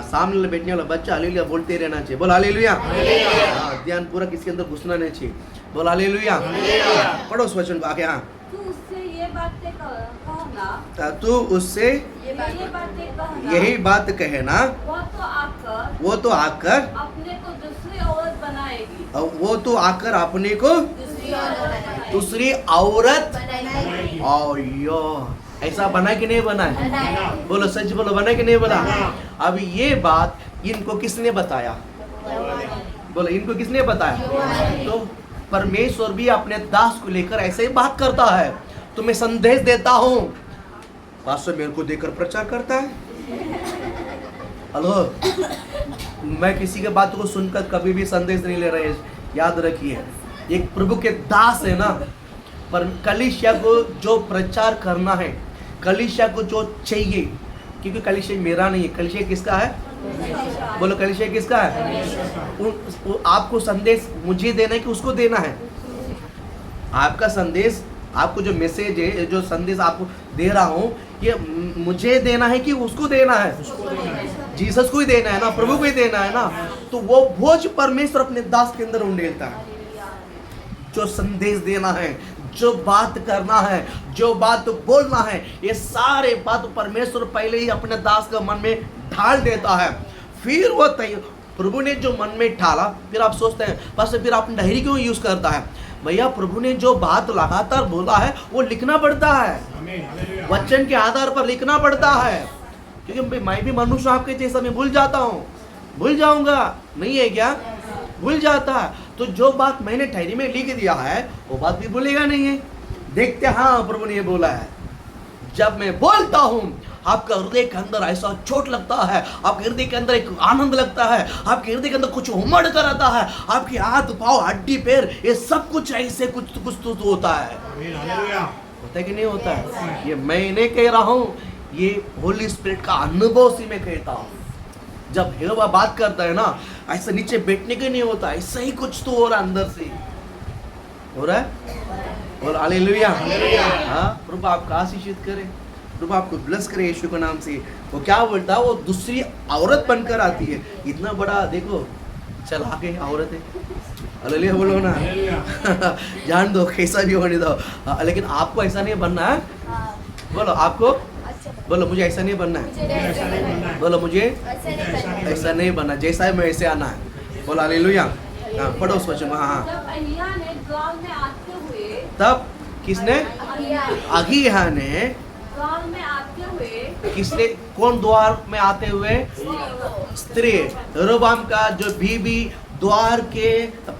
सामने बैठने वाला बच्चा हालेलुया बोलते रहना चाहिए। बोल हालेलुया। ध्यान पूरा किसके अंदर घुसना नहीं चाहिए। बोल हालेलुया। पढ़ो उस वचन को आगे। हाँ, तू उससे ये बातें कहना, तू उससे यही बात कहना, वो तो आकर अपने को दूसरी औरत बनाएगी। वो तो आकर अपने को दूसरी औरत, और यो ऐसा बना कि नहीं बना है? बोलो सच बोलो, बना कि नहीं बना? अब ये बात इनको किसने बताया? बोलो इनको किसने बताया? तो परमेश्वर भी अपने दास को लेकर ऐसे ही बात करता है। तो मैं संदेश देता हूँ, पास्टर मेरे को देकर प्रचार करता है। हेलो, मैं किसी के बात को सुनकर कभी भी संदेश नहीं ले रहे। याद रखिए, एक प्रभु के दास है ना, पर कलीसिया को जो प्रचार करना है, कलीसिया को जो चाहिए, क्योंकि कलीसिया मेरा नहीं है, कलीसिया किसका है? बोलो कलीसिया किसका है? आपको संदेश मुझे देना है कि उसको देना है? आपका संदेश, आपको जो मैसेज है, जो संदेश आपको दे रहा हूँ, ये मुझे देना है कि उसको देना है? जीसस को ही देना है ना, प्रभु को ही देना है ना। तो वो भोज परमेश्वर अपने दास के अंदर उंडेलता है। जो संदेश देना है, जो बात करना है, जो बात बोलना है, ये सारे बात परमेश्वर पहले ही अपने दास के मन में ढाल देता है। फिर वो प्रभु ने जो मन में ढाला, फिर आप सोचते हैं बस फिर आप डायरी क्यों यूज करता है? भैया, प्रभु ने जो बात लगातार बोला है वो लिखना पड़ता है, वचन के आधार पर लिखना पड़ता है। क्योंकि मैं भी मनुष्य आपके जैसा, मैं भूल जाता हूँ, भूल जाऊंगा, नहीं है क्या? भूल जाता है। तो जो बात मैंने डायरी में लिख दिया है वो बात भी भूलेगा नहीं है। देखते हाँ प्रभु ने ये बोला है। जब मैं बोलता हूँ, आपका हृदय के अंदर ऐसा चोट लगता है, आपके हृदय के अंदर एक आनंद लगता है, आपके हृदय के अंदर कुछ उमड़ कर आता है, आपके हाथ पाँव हड्डी पैर ये सब कुछ ऐसे कुछ तो होता है। होता है कि नहीं होता है? ये मैं नहीं कह रहा हूँ, ये होली स्पिरिट का अनुभव से मैं कहता हूँ। जब यहोवा बात करता है ना, ऐसा नीचे बैठने के नहीं होता, ऐसा ही कुछ तो हो रहा है, अंदर से हो रहा है। और हालेलुया। हाँ, प्रभु आपका आशीषित करे, प्रभु आपको ब्लेस करे यीशु के नाम से। वो क्या बोलता है? वो दूसरी औरत बनकर आती है। इतना बड़ा देखो, चल आगे औरत है। हालेलुया बोलो ना। जान दो, कैसा भी होने दो। लेकिन आपको ऐसा नहीं बनना है। बोलो आपको, बोलो मुझे ऐसा नहीं बनना है। बोलो मुझे ऐसा नहीं बनना, जैसा है मैं ऐसे आना है। बोलो हालेलुया। हाँ पढ़ो उस वचन को। हाँ हाँ। जब अहिय्या ने गाँव में आते हुए, तब किसने? अहिय्या ने गाँव में आते हुए, किसने? कौन द्वार में आते हुए? स्त्री। यरोबाम का जो बीबी द्वार के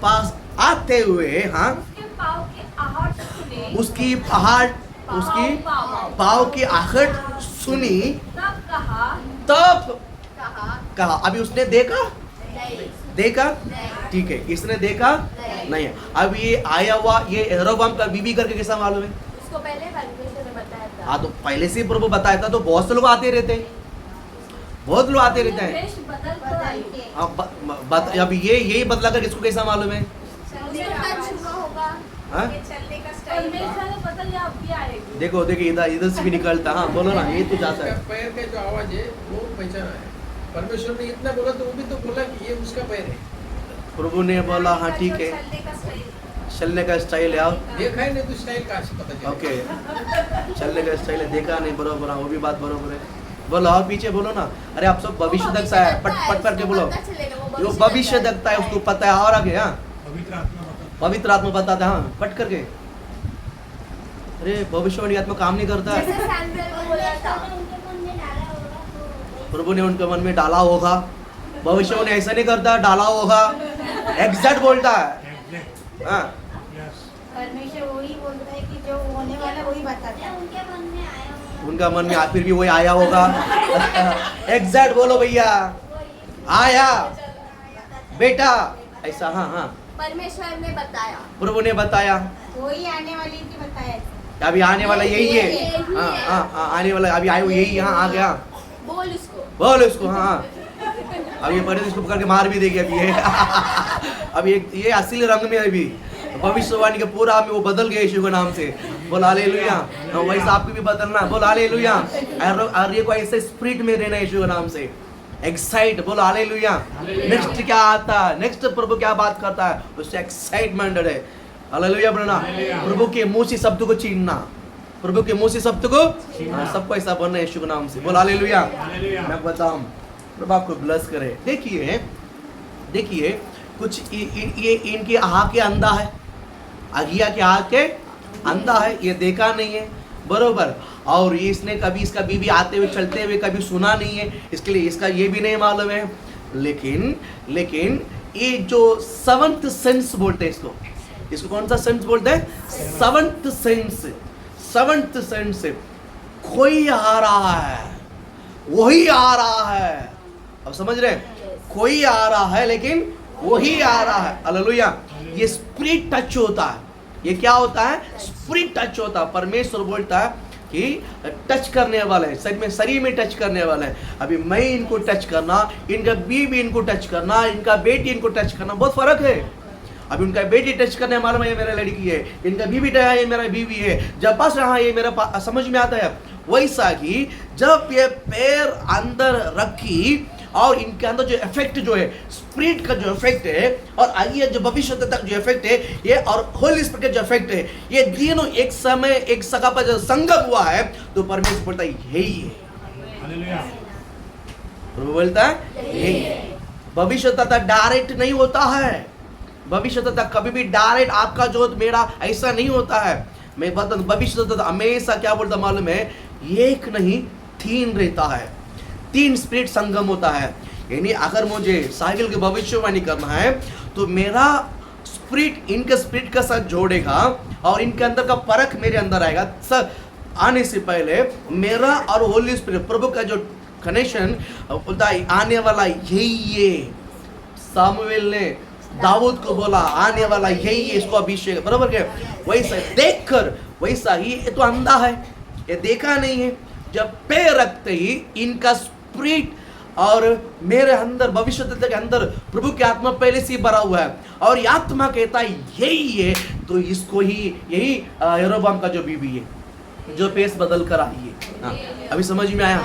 पास आते हुए, हाँ उसके पाँव की आहट सुनी, उसकी पाँव की आहट सुनी, तब कहा, तब कहा। अभी उसने देखा ठीक है, इसने देखा नहीं। अब ये आया हुआ ये यरोबाम का बीबी करके कैसा मालूम है? उसको पहले परमेश्वर ने बताया था। हाँ तो पहले से ही प्रभु बताया था, तो बहुत से लोग आते रहते हैं, बहुत लोग आते रहते हैं। वेश बदल कर आई। हाँ, अब ये यही बदला कर इसको कैसा मालूम है? उसको टच हुआ होगा। हाँ? चलने का स्टाइल। परमेश्वर ने बदल या अब भी आएगी। देखो इधर से भी निकलता। हाँ बोलो ना, ये तो जाता है। पैर का जो आवाज है वो पहचाना है। परमेश्वर ने इतना बोला तो वो भी तो बोला कि ये उसका पैर है। प्रभु ने बोला हाँ ठीक है, चलने का स्टाइल। चलने का स्टाइल है। आप देखा है नहीं तो स्टाइल कहाँ से पता चला? ओके, चलने का स्टाइल है, देखा नहीं, बरोबर। हाँ वो भी बात बरोबर है। बोलो और पीछे बोलो ना। अरे आप सब भविष्य दक्ता है, पट करके बोलो। जो भविष्य दक्ता है उसको पता है। और आगे हाँ पवित्र आत्मा बताता है। हाँ पट करके। अरे भविष्यवाणी आत्मा काम नहीं करता है। जैसे सैमुएल को बोला था। प्रभु ने उनके मन में डाला होगा। भविष्यवाणी ऐसा नहीं करता, डाला होगा, एग्जैक्ट बोलता है। हाँ परमेश्वर वही बोलता है कि जो होने वाला वही बताता है। उनके मन में आया होगा। उनका मन में फिर भी वही आया होगा। एग्जैक्ट बोलो भैया, आया बेटा ऐसा। हाँ हाँ परमेश्वर ने बताया। प्रभु ने बताया। वही आने वाली की बताया। अभी आने वाला यही है। हाँ हाँ आने वाला अभी आया यही। हाँ आ गया, बोल उसको। बोल उसको। हाँ अभी पहले इसको पकड़ के मार भी देगी अभी ये। अभी ये असली रंग में अभी भविष्यवाणी का पूरा में वो बदल गया यीशु के नाम से। बोल हालेलुया। वैसा आपको भी बदलना। बोल हालेलुया। और ये को ऐसे स्पिरिट में रहना यीशु के नाम से। एक्साइट। बोल हालेलुया। नेक्स्ट क्या आता है, नेक्स्ट प्रभु क्या बात करता है, उससे एक्साइटमेंट है। हालेलुया बोलना। प्रभु के मुंह से शब्द को छीनना, प्रभु के मुंह से शब्द को सबको ऐसा बनना यीशु के नाम से। बोल हालेलुया। मैं बताऊं, प्रभु आपको ब्लेस करे। देखिए कुछ ये इनके आँख के अंधा है, अगिया के आँख के अंधा है, ये देखा नहीं है, बरोबर। और ये इसने कभी इसका बीबी आते हुए चलते हुए कभी सुना नहीं है, इसके लिए इसका ये भी नहीं मालूम है। लेकिन ये जो सेवंथ सेंस बोलते हैं इसको कौन सा सेंस बोलते हैं? Seventh sense. कोई आ रहा है, वही आ रहा है। अब समझ रहे हैं? कोई आ रहा है लेकिन वही आ रहा है। हालेलुया। ये स्पिरिट टच होता है। ये क्या होता है? स्पिरिट टच होता है। परमेश्वर बोलता है कि टच करने वाला है, सच में शरीर में टच करने वाला है। अभी मैं इनको टच करना, इनका बीवी इनको टच करना, इनका बेटी इनको टच करना, बहुत फर्क है। अभी उनका बेटी टच करने मालूम है ये मेरा लड़की है, इनका बीवी टच है ये मेरा बीवी है, जब पास रहा ये मेरा समझ में आता है। वैसा ही जब ये पैर अंदर रखी और इनके अंदर जो इफेक्ट जो है, स्पिरिट का जो इफेक्ट है, और आगे जो भविष्य तक जो इफेक्ट है, ये और होली स्पिरिट का जो इफेक्ट है, ये तीनों एक समय एक सका पर जो संगम हुआ है, तो परमेश्वर बोलता है यही है। हालेलुया। प्रभु बोलता है यही है। भविष्य तक डायरेक्ट नहीं होता है। भविष्य तक कभी भी डायरेक्ट आपका जो मेरा ऐसा नहीं होता है। मैं बता भविष्य तक हमेशा क्या बोलता मालूम है? एक नहीं 3 रहता है, 3 स्पिरिट संगम होता है। यानी अगर मुझे साहिल की भविष्यवाणी करना है तो मेरा स्पिरिट इनके स्पिरिट का साथ जोड़ेगा और इनके अंदर का परख मेरे अंदर आएगा। सर आने से पहले मेरा और होली स्पिरिट प्रभु का जो कनेक्शन बोलता है आने वाला यही है। सामुएल ने दाऊद को बोला आने वाला यही है, इसको अभिषेक, बराबर क्या? वैसा देखकर वैसा ही ये तो अंधा है, ये देखा नहीं है। जब पैर रखते ही इनका स्पिरिट और मेरे अंदर भविष्य के अंदर प्रभु की आत्मा पहले से ही भरा हुआ है और ये आत्मा कहता है यही है, तो इसको ही यही यरोबाम का जो बीवी है जो पेस बदल कर आई है। हाँ, अभी समझ में आया?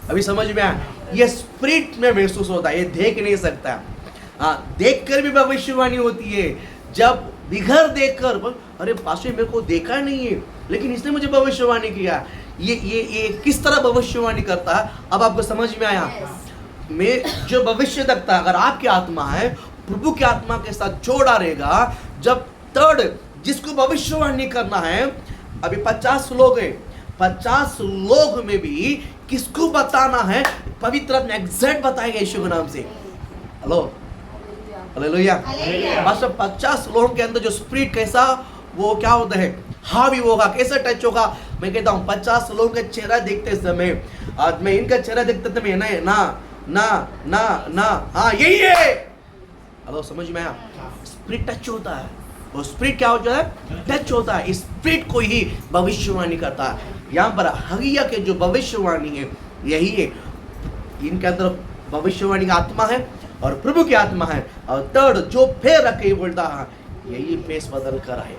अभी समझ में आया? ये स्पिरिट में महसूस होता है, ये देख नहीं सकता। हाँ, देखकर भी भविष्यवाणी होती है, जब बिघर देखकर अरे पास्टर मेरे को देखा नहीं है लेकिन इसने मुझे भविष्यवाणी किया, ये किस तरह भविष्यवाणी करता है, अब आपको समझ में आया। मैं जो भविष्य देखता है, अगर आपकी आत्मा है प्रभु की आत्मा के साथ जोड़ा रहेगा, जब थर्ड जिसको भविष्यवाणी करना है, अभी 50 लोग हैं, 50 लोग में भी किसको बताना है, पवित्र आत्मा एग्जैक्ट बताएगा यीशु के नाम से। Hello hallelujah. बस 50 लोगों के अंदर जो स्पिरिट कैसा वो क्या होता है, हावी होगा, कैसा टच होगा। मैं कहता हूँ 50 लोगों का चेहरा देखते समय, आज मैं इनका चेहरा देखते समय ना ना ना ना हाँ यही है। हेलो समझ में आया। स्पिरिट टच होता है, वो स्पिरिट क्या होता है, टच होता है। इस स्पिरिट को ही भविष्यवाणी करता है। यहाँ पर हगिया के जो भविष्यवाणी है यही है, इनके अंदर भविष्यवाणी की आत्मा है और प्रभु की आत्मा है। और थर्ड जो फेर रखे बोलता है, यही फेस बदल कर आए,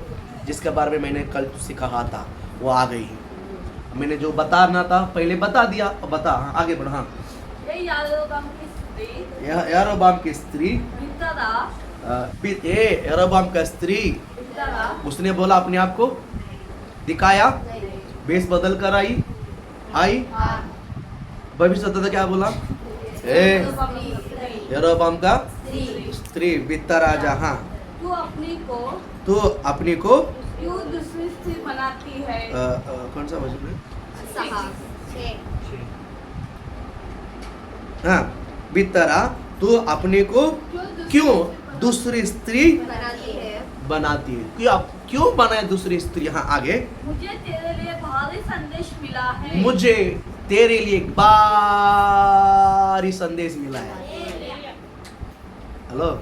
जिसके बारे में मैंने कल सिखा था, वो आ गई। मैंने जो बताना था पहले बता दिया, अब बता आगे बढ़। हाँ यारोबाम की स्त्री, यारोबाम का स्त्री, उसने बोला अपने आप को दिखाया, बेस बदल कर आई। भविष्य था क्या बोला, यारोबाम का स्त्री बित्ता राजा। हाँ तू अपनी को क्यों दूसरी स्त्री बनाती है। कौन सा वचन है? हाँ बित्तरा तू अपने को क्यों दूसरी स्त्री बनाती है। क्यों बनाए दूसरी स्त्री। हाँ आगे। मुझे तेरे लिए भारी संदेश मिला है। मुझे तेरे लिए एक भारी संदेश मिला है। हेलो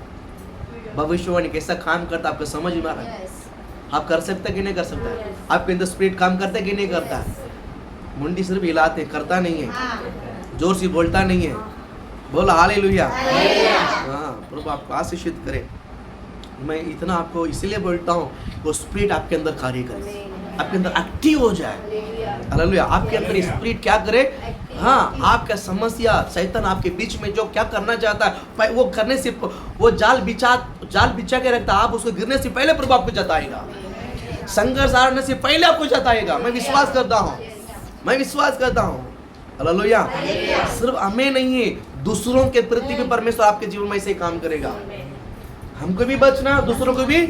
भविष्यवाणी कैसा काम करता आपको समझ में आ रहा है। आप कर सकते कि नहीं कर सकता, आपके अंदर स्पिरिट काम करता कि नहीं करता। मुंडी सिर्फ हिलाते, करता नहीं है, जोर से बोलता नहीं है। बोलो हालेलुया। हाँ प्रभु आपको आशीषित करे। मैं इतना आपको इसलिए बोलता हूँ, वो स्पिरिट आपके अंदर कार्य करे, आपके अंदर एक्टिव हो जाए। हालेलुया। आपके अंदर स्पिरिट क्या करे। हाँ आपका समस्या शैतान आपके बीच में जो क्या करना चाहता है, वो करने से वो जाल बिछा के रखता है। आप उसको गिरने से पहले प्रभु आपको जताएगा, संघर्ष आने से पहले आपको जताएगा। मैं विश्वास करता हूँ। हालेलुया। सिर्फ हमें नहीं है, दूसरों के प्रति भी परमेश्वर आपके जीवन में ऐसे काम करेगा। हमको भी बचना, दूसरों को भी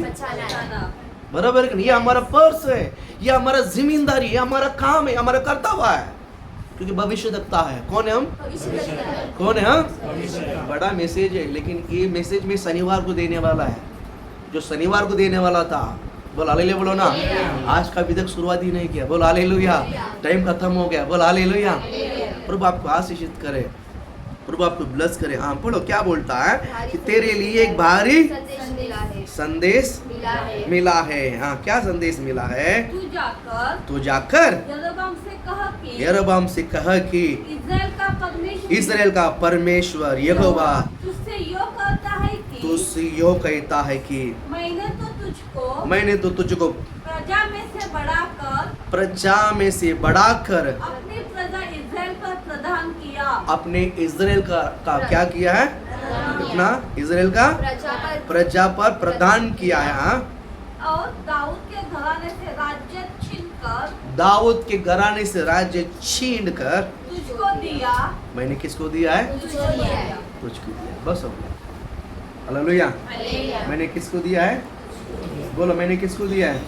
बराबर। ये हमारा पर्स है, ये हमारा जिम्मेदारी है, हमारा काम है, हमारा कर्तव्य है, क्योंकि भविष्य देखता है। कौन है हम? कौन है हम? बड़ा मैसेज है, लेकिन ये मैसेज में शनिवार को देने वाला है, जो शनिवार को देने वाला था। बोल हालेलुया बोलो ना। आज का अभी तक शुरुआत ही नहीं किया। बोल हालेलुया। टाइम खत्म हो गया। बोल हालेलुया। प्रभु आपको आशीषित करे, प्रभु आपको ब्लेस करे। हाँ पढ़ो क्या बोलता है कि तेरे लिए एक भारी संदेश मिला है। हाँ क्या संदेश मिला है? तू जाकर यरोबाम से कह कि इस्राएल का परमेश्वर यहोवा तुझसे यो कहता है कि मैंने तो तुझको प्रजा में से बढ़ाकर अपने इस्राएल का क्या किया है? अपना इस्राएल का प्रजा पर प्रदान किया है। और दाऊद के घराने से राज्य छीन कर तुझको दिया। मैंने किसको दिया है? तुझको दिया। बस हो गया। हालेलुया। मैंने किसको दिया है? बोलो मैंने किसको दिया है?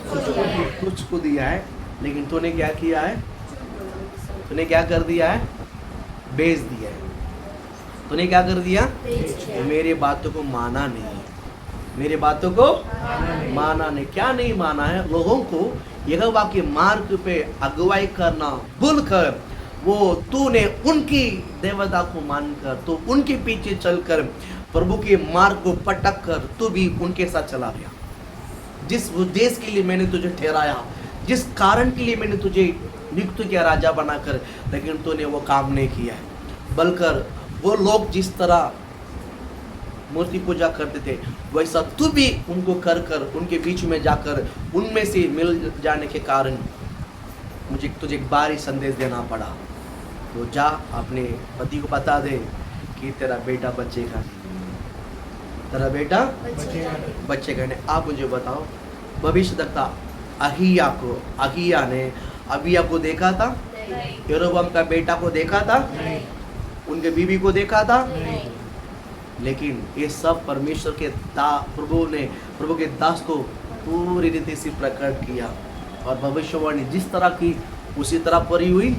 तुझको दिया है। लेकिन तूने क्या किया है? तूने क्या कर दिया है? बेच दिया है। तूने क्या कर दिया? मेरी बातों को माना नहीं। मेरे बातों को माना नहीं। क्या नहीं माना है? लोगों को यहोवा के मार्ग पे अगुवाई करना भूलकर वो तूने उनकी देवता को मानकर तो उनके पीछे चलकर प्रभु के मार्ग को पटक कर तू भी उनके साथ चला गया। जिस उद्देश्य के लिए मैंने तुझे ठहराया, जिस कारण के लिए मैंने तुझे नियुक्त किया राजा बनाकर, लेकिन तूने वो काम नहीं किया है। बल्कि वो लोग जिस तरह मूर्ति पूजा करते थे वैसा तू भी उनको कर कर उनके बीच में जाकर उनमें से मिल जाने के कारण मुझे तुझे एक बारी संदेश देना पड़ा। तो जा अपने पति को बता दे कि तेरा बेटा बचेगा। तेरा बेटा बच्चे नहीं। आप मुझे बताओ, भविष्यद्वक्ता अहिया ने अबिया को देखा था? यरोबाम का बेटा को देखा था? उनके बीवी को देखा था? लेकिन ये सब परमेश्वर के प्रभु के दास को पूरी रीति से प्रकट किया, और भविष्यवाणी जिस तरह की उसी तरह पूरी हुई,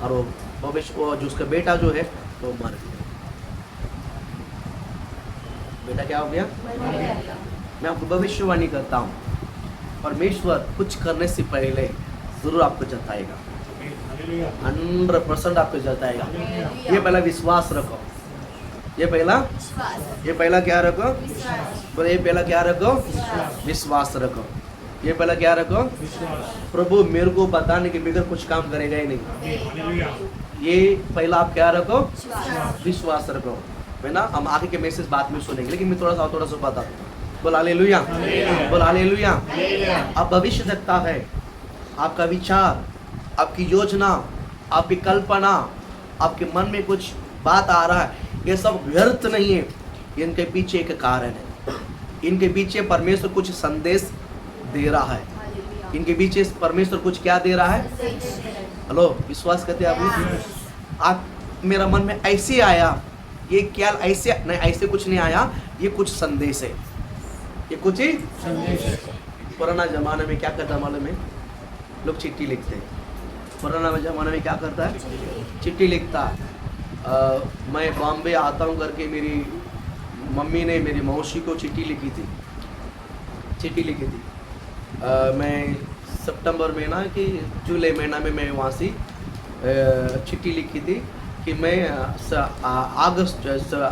और वो भविष्य जो उसका बेटा जो है वो मर गया। बेटा क्या हो गया? मैं आपको भविष्यवाणी करता हूँ, परमेश्वर कुछ करने से पहले जरूर आपको जताएगा, 100% आपको जताएगा। ये पहला विश्वास रखो, ये पहला क्या रखो? बोले ये पहला क्या रखो? विश्वास रखो। ये पहला क्या रखो? प्रभु मेरे को बताने के बगैर कुछ काम करेगा ही नहीं। ये पहला आप क्या रखो? विश्वास रखो, है ना। हम आगे के मैसेज बाद में सुनेंगे, लेकिन मैं थोड़ा सा बता। बोल हालेलुया, बोल हालेलुया। अब भविष्य देखता है, आपका विचार, आपकी योजना, आपकी कल्पना, आपके मन में कुछ बात आ रहा है, ये सब व्यर्थ नहीं है। इनके पीछे एक कारण है, इनके पीछे परमेश्वर कुछ संदेश दे रहा है। इनके पीछे परमेश्वर कुछ क्या दे रहा है? हेलो, विश्वास करते आप मेरा मन में ऐसे आया, ये क्या ऐसे नहीं, ऐसे कुछ नहीं आया, ये कुछ संदेश है, ये कुछ ही संदेश है। पुराना जमाने में क्या करता मालूम है? लोग चिट्ठी लिखते हैं। पुराना जमाने में क्या करता है? चिट्ठी लिखता। मैं बॉम्बे आता हूँ करके मेरी मम्मी ने मेरी मौसी को चिट्ठी लिखी थी। मैं सितंबर महीना कि जुलाई महीना में मैं वहाँ से चिट्ठी लिखी थी कि मैं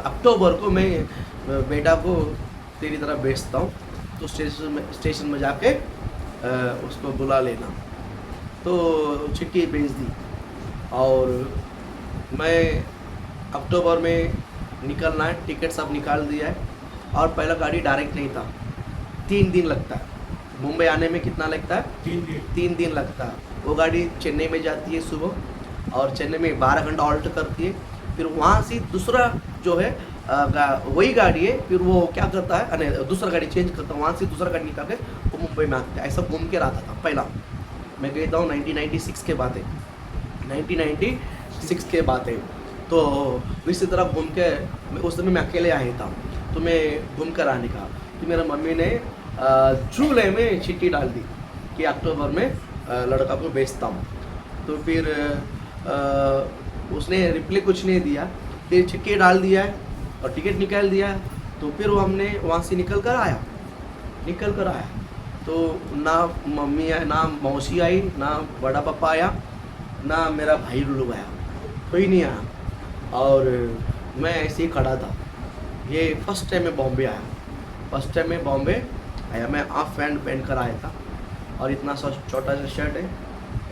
अक्टूबर को मैं बेटा को तेरी तरह भेजता हूँ, तो स्टेशन में जाके उसको बुला लेना। तो चिट्ठी भेज दी, और मैं अक्टूबर में निकलना है, टिकट सब निकाल दिया है, और पहला गाड़ी डायरेक्ट नहीं था, 3 दिन लगता है। मुंबई आने में कितना लगता है? 3 दिन लगता है। वो गाड़ी चेन्नई में जाती है सुबह, और चेन्नई में 12 घंटा ऑल्ट करती है। फिर वहाँ से दूसरा जो है वही गाड़ी है, फिर वो क्या करता है, दूसरा गाड़ी चेंज करता है, वहाँ से दूसरा गाड़ी निकाल के वो मुंबई में आता है। ऐसा घूम के रहा था पहला। मैं कहता हूँ 1996 के बात है, 1996 के बात है। तो इसी तरह घूम के उस समय मैं अकेले आया था, तो मैं घूम कर आने का, तो मेरा मम्मी ने जुलाई में चिट्ठी डाल दी कि अक्टूबर में लड़का को भेजता हूँ। तो फिर उसने रिप्लाई कुछ नहीं दिया, फिर चिट्ठी डाल दिया है और टिकट निकाल दिया है। तो फिर वो हमने वहाँ से निकल कर आया। तो ना मम्मी आई, ना मौसी आई, ना बड़ा पापा आया, ना मेरा भाई लुलू आया, कोई नहीं आया। और मैं ऐसे ही खड़ा था। ये फर्स्ट टाइम मैं बॉम्बे आया। मैं हाफ पैंट पहन कर आया था, और इतना सा छोटा सा शर्ट है,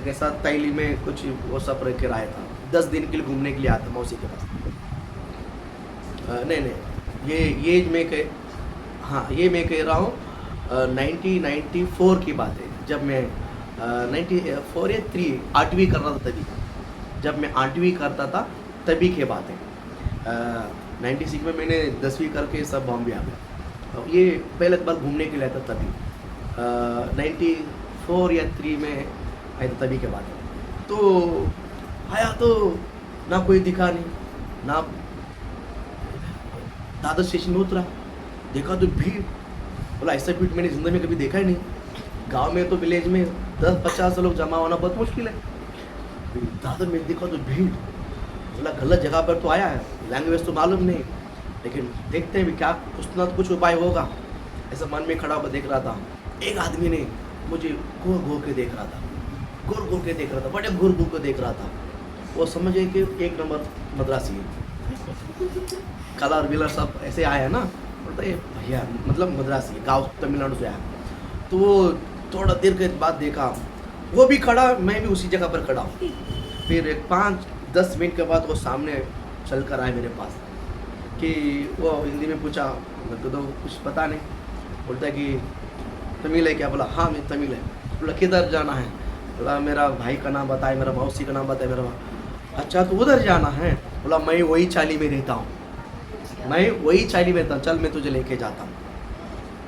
एक ऐसा तैली में कुछ वो सब रख कर आया था। 10 दिन के लिए घूमने के लिए आया था मौसी के पास। नहीं, ये मैं कह रहा हूँ 1994 की बात है, जब मैं 94 या 3 8वीं कर रहा था तभी, जब मैं 8वीं करता था तभी की बात है। 96 में मैंने 10वीं करके सब बॉम्बे आ गया। ये पहले बार घूमने के लिए आया था तभी, 94 या 3 में आया था तभी के बाद। तो आया तो ना कोई दिखा नहीं, ना दादर स्टेशन में उतरा, देखा तो भीड़। बोला ऐसा भीड़ मैंने ज़िंदगी में कभी देखा ही नहीं। गांव में तो विलेज में 10-50 लोग जमा होना बहुत मुश्किल है। दादर में देखा तो भीड़। बोला गलत जगह पर तो आया है, लैंग्वेज तो मालूम नहीं, लेकिन देखते हैं क्या कुछ उपाय होगा। ऐसा मन में खड़ा होकर देख रहा था। एक आदमी ने मुझे घूर घूर के देख रहा था, बड़े घूर घूर के देख रहा था। वो समझे कि एक नंबर मद्रासी है, कलर विलर सब ऐसे आया ना, बोलता है भैया मतलब मद्रासी गाँव तमिलनाडु से आया। तो वो थोड़ा देर के बाद देखा, वो भी खड़ा, मैं भी उसी जगह पर खड़ा हूँ। फिर 5-10 मिनट के बाद वो सामने चल कर आए मेरे पास, कि वो हिंदी में पूछा, मेरे को तो कुछ पता नहीं। बोलता है कि तमिल है क्या? बोला हाँ मैं तमिल है। बोला किधर जाना है? बोला मेरा भाई का नाम बताए, मेरा मौसी का नाम बताए, मेरा। अच्छा तो उधर जाना है? बोला मैं वही चाली में रहता हूँ। मैं वही चाइनी में था, चल मैं तुझे लेके जाता हूँ।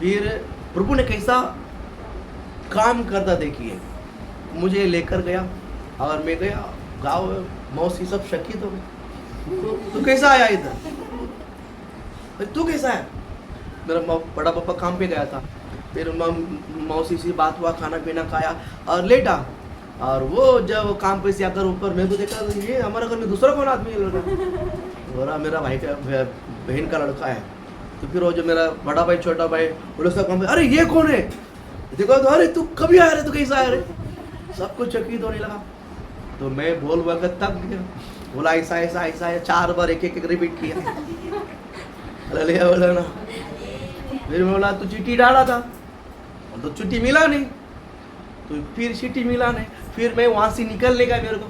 फिर प्रभु ने कैसा काम करता देखिए, मुझे लेकर गया और मैं गया गाँव, मौसी सब शकीत हो गए, तू कैसा आया इधर, तू कैसा है? मेरा बड़ा पापा काम पे गया था, फिर मौसी से बात हुआ, खाना पीना खाया और लेटा, और वो जब काम पे से आकर ऊपर मैं तो देखा तो ये हमारे घर में दूसरा कौन आदमी है लड़का, बोला मेरा भाई का बहन का लड़का है। तो फिर वो जो मेरा बड़ा भाई छोटा भाई वो लोग सब काम पे, अरे ये कौन है, देखो तो अरे तू कभी आया रे, तू कैसा आया रे, सब कुछ चकित होने लगा। तो मैं बोल बोल कर तक गया, बोला ऐसा ऐसा ऐसा है, 4 बार एक एक रिपीट किया, बोला ना। फिर मैं बोला तू चिट्ठी डाला था, तो चिट्ठी मिला नहीं, तो फिर चिट्ठी मिला नहीं, फिर मैं वहाँ से निकलने का, मेरे को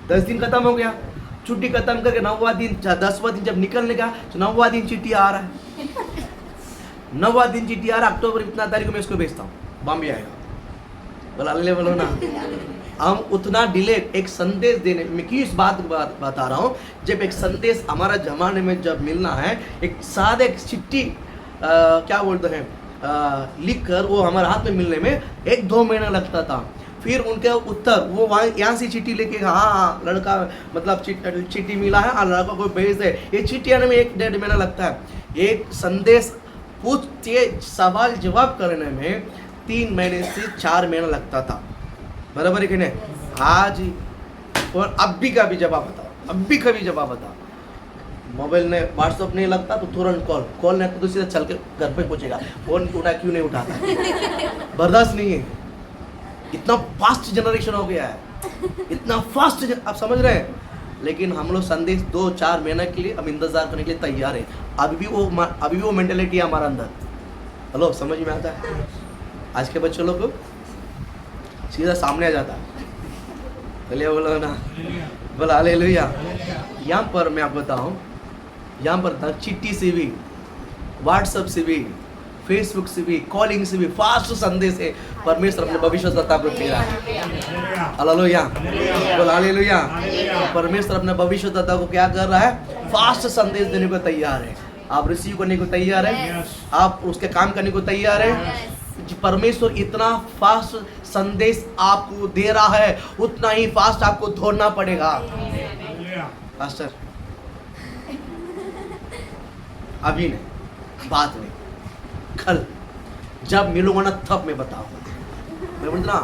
10 दिन खत्म हो गया, छुट्टी खत्म करके 9वां दिन 10वां दिन जब निकलने का, तो 9वां दिन चिट्ठी आ रहा है, 9वां दिन चिट्ठी आ रहा, अक्टूबर इतना तारीख को मैं इसको भेजता हूँ, बॉम्बे आएगा। बोला अल्ले बोलो ना, हम उतना डिले एक संदेश देने में, क्यों इस बात बता रहा हूँ, जब एक संदेश हमारा जमाने में जब मिलना है, एक सादे एक चिट्ठी क्या बोलते हैं लिख कर वो हमारे हाथ में मिलने में 1-2 महीना लगता था। फिर उनके उत्तर वो वहाँ यहाँ से चिट्ठी लेके, हाँ लड़का मतलब चिट्ठी मिला है, लड़का को भेज दे, ये चिट्ठी आने में 1-1.5 महीना लगता है। एक संदेश पूछते सवाल जवाब करने में 3 महीने से 4 महीना लगता था, बराबर है कि नहीं? आज और अब भी का भी जवाब बताओ, अब भी कभी जवाब बताओ, मोबाइल ने व्हाट्सअप नहीं लगता तो तुरंत कॉल नहीं तो सीधा चल के घर पे पहुंचेगा, फोन उठा क्यों नहीं उठाता, बर्दाश्त नहीं है, इतना फास्ट जनरेशन हो गया है, इतना फास्ट आप समझ रहे हैं। लेकिन हम लोग संदेश 2-4 महीने के लिए हम इंतजार करने के लिए तैयार है, अभी भी वो मेंटेलिटी है हमारा अंदर। हेलो, समझ में आता है? आज के बच्चों लोग को सीधा सामने आ जाता है, चलिए बोलो ना, बोला हालेलुया। यहाँ पर मैं आपको बताऊँ, यहाँ पर चिट्ठी से भी, व्हाट्सएप से भी, फेसबुक से भी, कॉलिंग से भी फास्ट संदेश है परमेश्वर अपने भविष्य सत्ता को दे रहा है। हालेलुया, बोला हालेलुया। परमेश्वर अपने भविष्य सत्ता को क्या कर रहा है? फास्ट संदेश देने को तैयार है। आप रिसीव करने को तैयार है, आप उसके काम करने को तैयार है। परमेश्वर इतना फास्ट संदेश आपको दे रहा है, उतना ही फास्ट आपको दौड़ना पड़ेगा। पास्टर अभी नहीं, बाद में, कल जब मिलूंगा ना तब मैं बताऊंगा। मैं बोलता ना,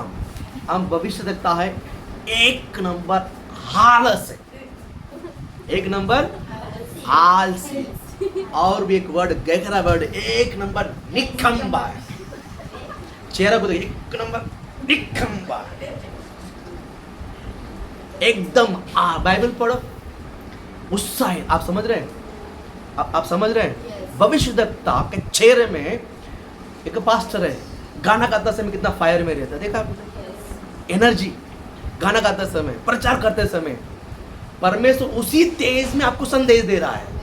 हम भविष्य देखता है 1 नंबर हाल से, 1 नंबर हाल से, और भी एक वर्ड गहरा वर्ड, 1 नंबर निकम्बा है। चेहरा को देखिए, 1 नंबर निकम्बा, एकदम बाइबल पढ़ो, उत्साह है। आप समझ रहे हैं? आप समझ रहे हैं? भविष्यद्वक्ता के चेहरे में एक पास्टर है, गाना गाता समय कितना फायर में रहता है, देखा आपने? एनर्जी, गाना गाते समय, प्रचार करते समय, परमेश्वर उसी तेज में आपको संदेश दे रहा है।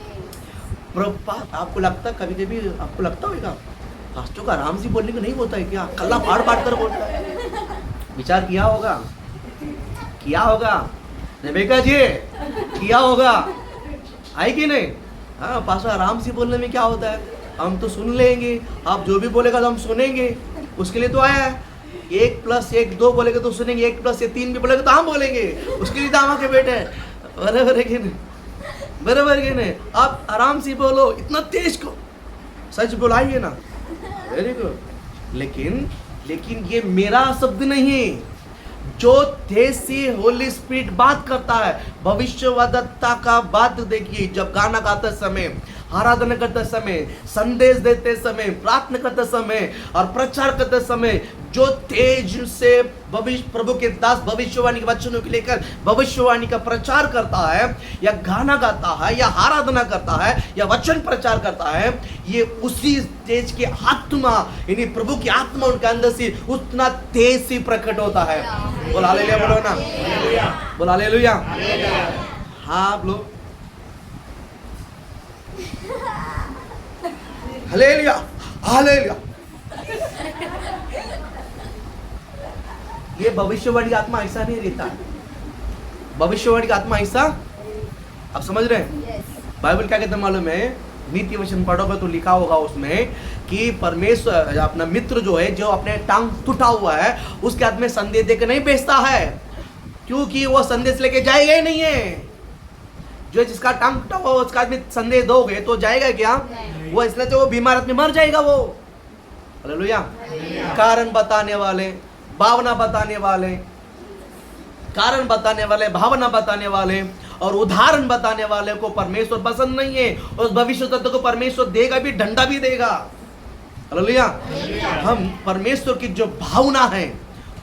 आपको लगता है, कभी कभी आपको लगता होगा पास्टर का आराम से बोलने को नहीं होता है क्या? कल्ला फाड़ फाड़ कर बोलता है। विचार किया होगा, किया होगा रेबेका जी, किया होगा, है कि नहीं? हाँ, पास्टर आराम से बोलने में क्या होता है? हम तो सुन लेंगे, आप जो भी बोलेगा तो हम सुनेंगे, उसके लिए तो आया है। 1 + 1 2 बोलेगा तो सुनेंगे, 1 + 3 भी बोलेगा तो हम बोलेंगे, उसके लिए दामा के बेटे, बराबर है कि नहीं? बराबर है कि नहीं? आप आराम से बोलो, इतना तेज को सच बोलाइए ना, वेरी गुड। लेकिन ये मेरा शब्द नहीं है, जो तेज से होली स्पिरिट बात करता है, भविष्यवक्ता का बात देखिए। जब गाना गाते समय, आराधना करते समय, संदेश देते समय, प्रार्थना करते समय और प्रचार करते समय, जो तेज से प्रभु के दास भविष्यवाणी के वचनों को लेकर भविष्यवाणी का प्रचार करता है, या गाना गाता है, या आराधना करता है, या वचन प्रचार करता है, ये उसी तेज की आत्मा, यानी प्रभु की आत्मा उनके अंदर से उतना तेज से प्रकट होता है। बोला हालेलुया, बोलो ना, बोला हालेलुया। हाँ आप लोग हालेलुया, हालेलुया। ये भविष्यवाणी का आत्मा ऐसा नहीं रहता है, भविष्यवाणी का आत्मा ऐसा, आप समझ रहे हैं? बाइबल क्या कहता है मालूम है? नीति वचन पढ़ोगे तो लिखा होगा उसमें कि परमेश्वर अपना मित्र जो है, जो अपने टांग टूटा हुआ है, उसके हाथ में संदेश देकर नहीं भेजता है, क्योंकि वो संदेश लेके जाएगा ही नहीं है। जो जिसका टांग टूटा हुआ उसका हाथ में संदेश दोगे तो जाएगा क्या? वो इसलिए तो वो बीमार आदमी मर जाएगा वो। हालेलुया। कारण बताने वाले, भावना बताने वाले, कारण बताने वाले, भावना बताने वाले और उदाहरण बताने वाले को परमेश्वर पसंद नहीं है। उस भविष्य तत्व को परमेश्वर देगा भी, डंडा भी देगा। हालेलुया। हम परमेश्वर की जो भावना है,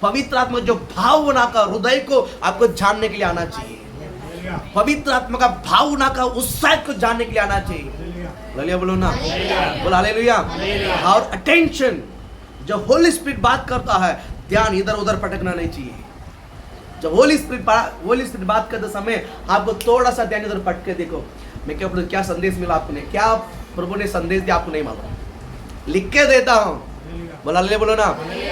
पवित्र आत्मा जो भावना का हृदय को आपको जानने के लिए आना चाहिए। पवित्र आत्मा का भावना का उत्साह को जानने के लिए आना चाहिए। हालेलुया बोलो ना, बोलो हालेलुया। और अटेंशन, जो होली स्पिरिट बात करता है, ध्यान इधर उधर भटकना नहीं चाहिए। जब होली स्पिरिट बात करते समय आपको थोड़ा सा ध्यान इधर भटके देखो, मैं क्या संदेश मिला आपने, क्या प्रभु ने संदेश दिया आपको नहीं मालूम, लिख के देता हूं। बोलो ना।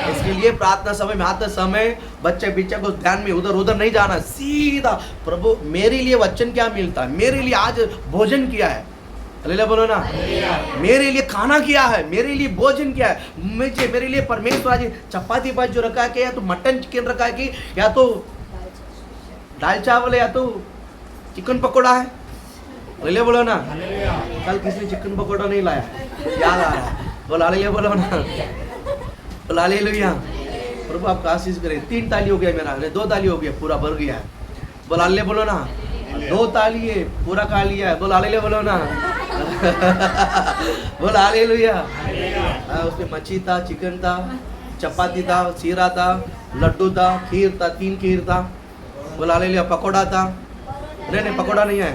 इसके लिए प्रार्थना समय में आते समय बच्चे को ध्यान में उधर उधर नहीं जाना, सीधा प्रभु मेरे लिए वचन क्या मिलता है, मेरे लिए आज भोजन किया है। हालेलुया बोलो ना। मेरे लिए खाना किया है, मेरे लिए भोजन किया है, मेरे लिए परमेश्वर आज चपाती पाती जो रखा है कि या तो मटन चिकन रखा है कि या तो दाल चावल है या तो चिकन पकौड़ा है। हालेलुया बोलो ना। कल किसी ने चिकन पकौड़ा नहीं लाया, याद आ रहा है। बोलो हालेलुया बोलो ना, बोलो हालेलुया। प्रभु आपका आशीष करे। 3 ताली हो गया मेरा, 2 ताली हो गया, पूरा भर गया है। बोलो हालेलुया बोलो ना, 2 ताली है, पूरा खा लिया है। बोलो हालेलुया बोलो ना। बोलो हालेलुया। उसमें मच्छी था, चिकन था, चपाती था, सीरा था, लड्डू था, खीर था, 3 खीर था। बोलो हालेलुया। पकौड़ा था, नहीं पकौड़ा नहीं है,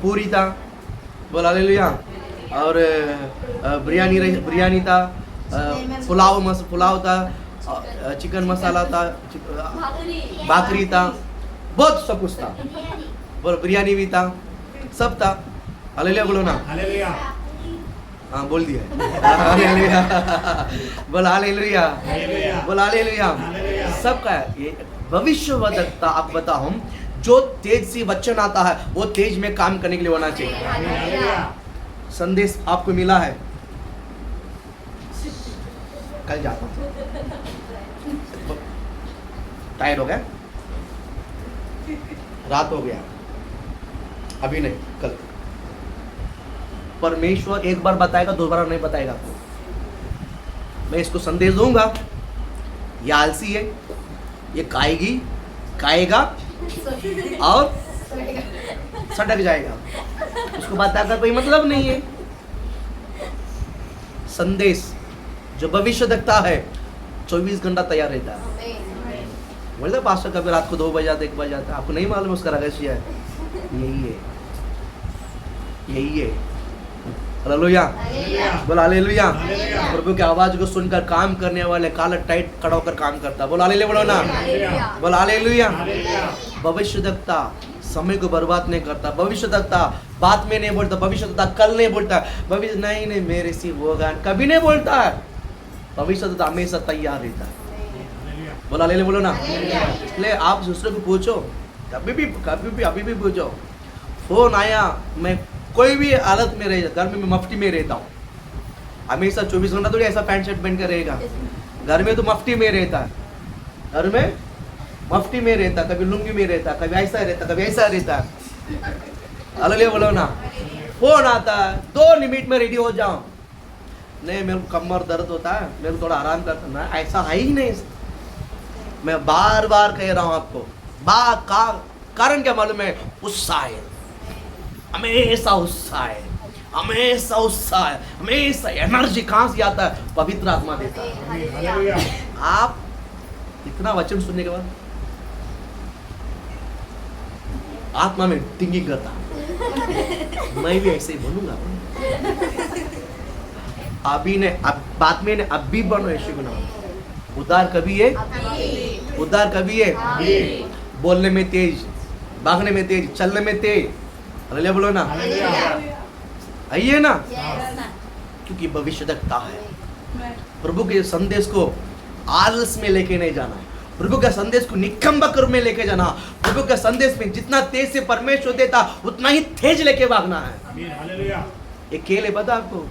पूरी था। बोलो हालेलुया। और बिरयानी था, पुलाव था, चिकन मसाला था, भाकरी था, बहुत सब कुछ था। बोलो बिरयानी भी था, सब था। हालेलुया बोलो ना। हाँ बोल दिया। हालेलुया। बोलो हालेलुया, बोलो हालेलुया। सबका ये भविष्यवक्ता आप बताओ, जो तेज से वचन आता है वो तेज में काम करने के लिए होना चाहिए। संदेश आपको मिला है, कल जाता हूं, टायर्ड हो गया, रात हो गया, अभी नहीं कल। परमेश्वर एक बार बताएगा, दोबारा नहीं बताएगा आपको। मैं इसको संदेश दूंगा, ये आलसी है, ये खाएगा और सटक जाएगा, उसको बताकर कोई मतलब नहीं है। संदेश जो भविष्य देखता है 24 घंटा तैयार रहता है। बोलते पास्टर कभी रात को 2 बजे आता, 1 बजे आता, आपको नहीं मालूम उसका रहस्य है। यही है। हालेलुया बोलो हालेलुया। प्रभु की आवाज को सुनकर काम करने वाले काला टाइट खड़ा होकर काम करता। बोलो हालेलुया बोलो ना, बोलो हालेलुया। भविष्य देखता समय को बर्बाद नहीं करता। भविष्य देखता बात में नहीं बोलता। भविष्य देखता कल नहीं बोलता। भविष्य नहीं मेरे से होगा कभी नहीं बोलता है। भविष्य देखता हमेशा तैयार रहता है। बोलो हालेलुया बोलो ना। इसलिए आप दूसरे को पूछो, कभी भी अभी भी पूछो। फोन आया, मैं कोई भी हालत में रह, घर में मैं मफ्ती में रहता हूँ। हमेशा 24 घंटा थोड़ी ऐसा पैंट शर्ट पहन कर रहेगा। घर में तो मफ्ती में रहता है, घर में मफ्ती में रहता, कभी लुंगी में रहता, कभी ऐसा रहता, कभी ऐसा रहता। हालेलुया बोलो ना। फोन आता है 2 मिनट में रेडी हो जाओ। नहीं मेरे को कमर दर्द होता है, मेरे को थोड़ा आराम करता ना, ऐसा है ही नहीं। मैं बार बार कह रहा हूँ आपको, कारण क्या मालूम है? उत्साह है, हमेशा उत्साह है, हमेशा उत्साह है, हमेशा एनर्जी कहां से आता है? पवित्र आत्मा देता है। आप इतना वचन सुनने के बाद आत्मा में थिंकिंग करता, मैं भी ऐसे ही बनूंगा। अभी ने अब बात में ने अब भी बनो यीशु के नाम। उद्धार कभी है, उद्धार कभी है? बोलने में तेज, भागने में तेज, चलने में तेज। हालेलुया बोलो ना। आइए ना, क्योंकि भविष्य देखता है। प्रभु के संदेश को आलस में लेके नहीं जाना है। प्रभु के संदेश को निकम्बक रूप में लेके जाना। प्रभु के संदेश में जितना तेज से परमेश्वर देता उतना ही तेज लेके भागना है। ये केले पता आपको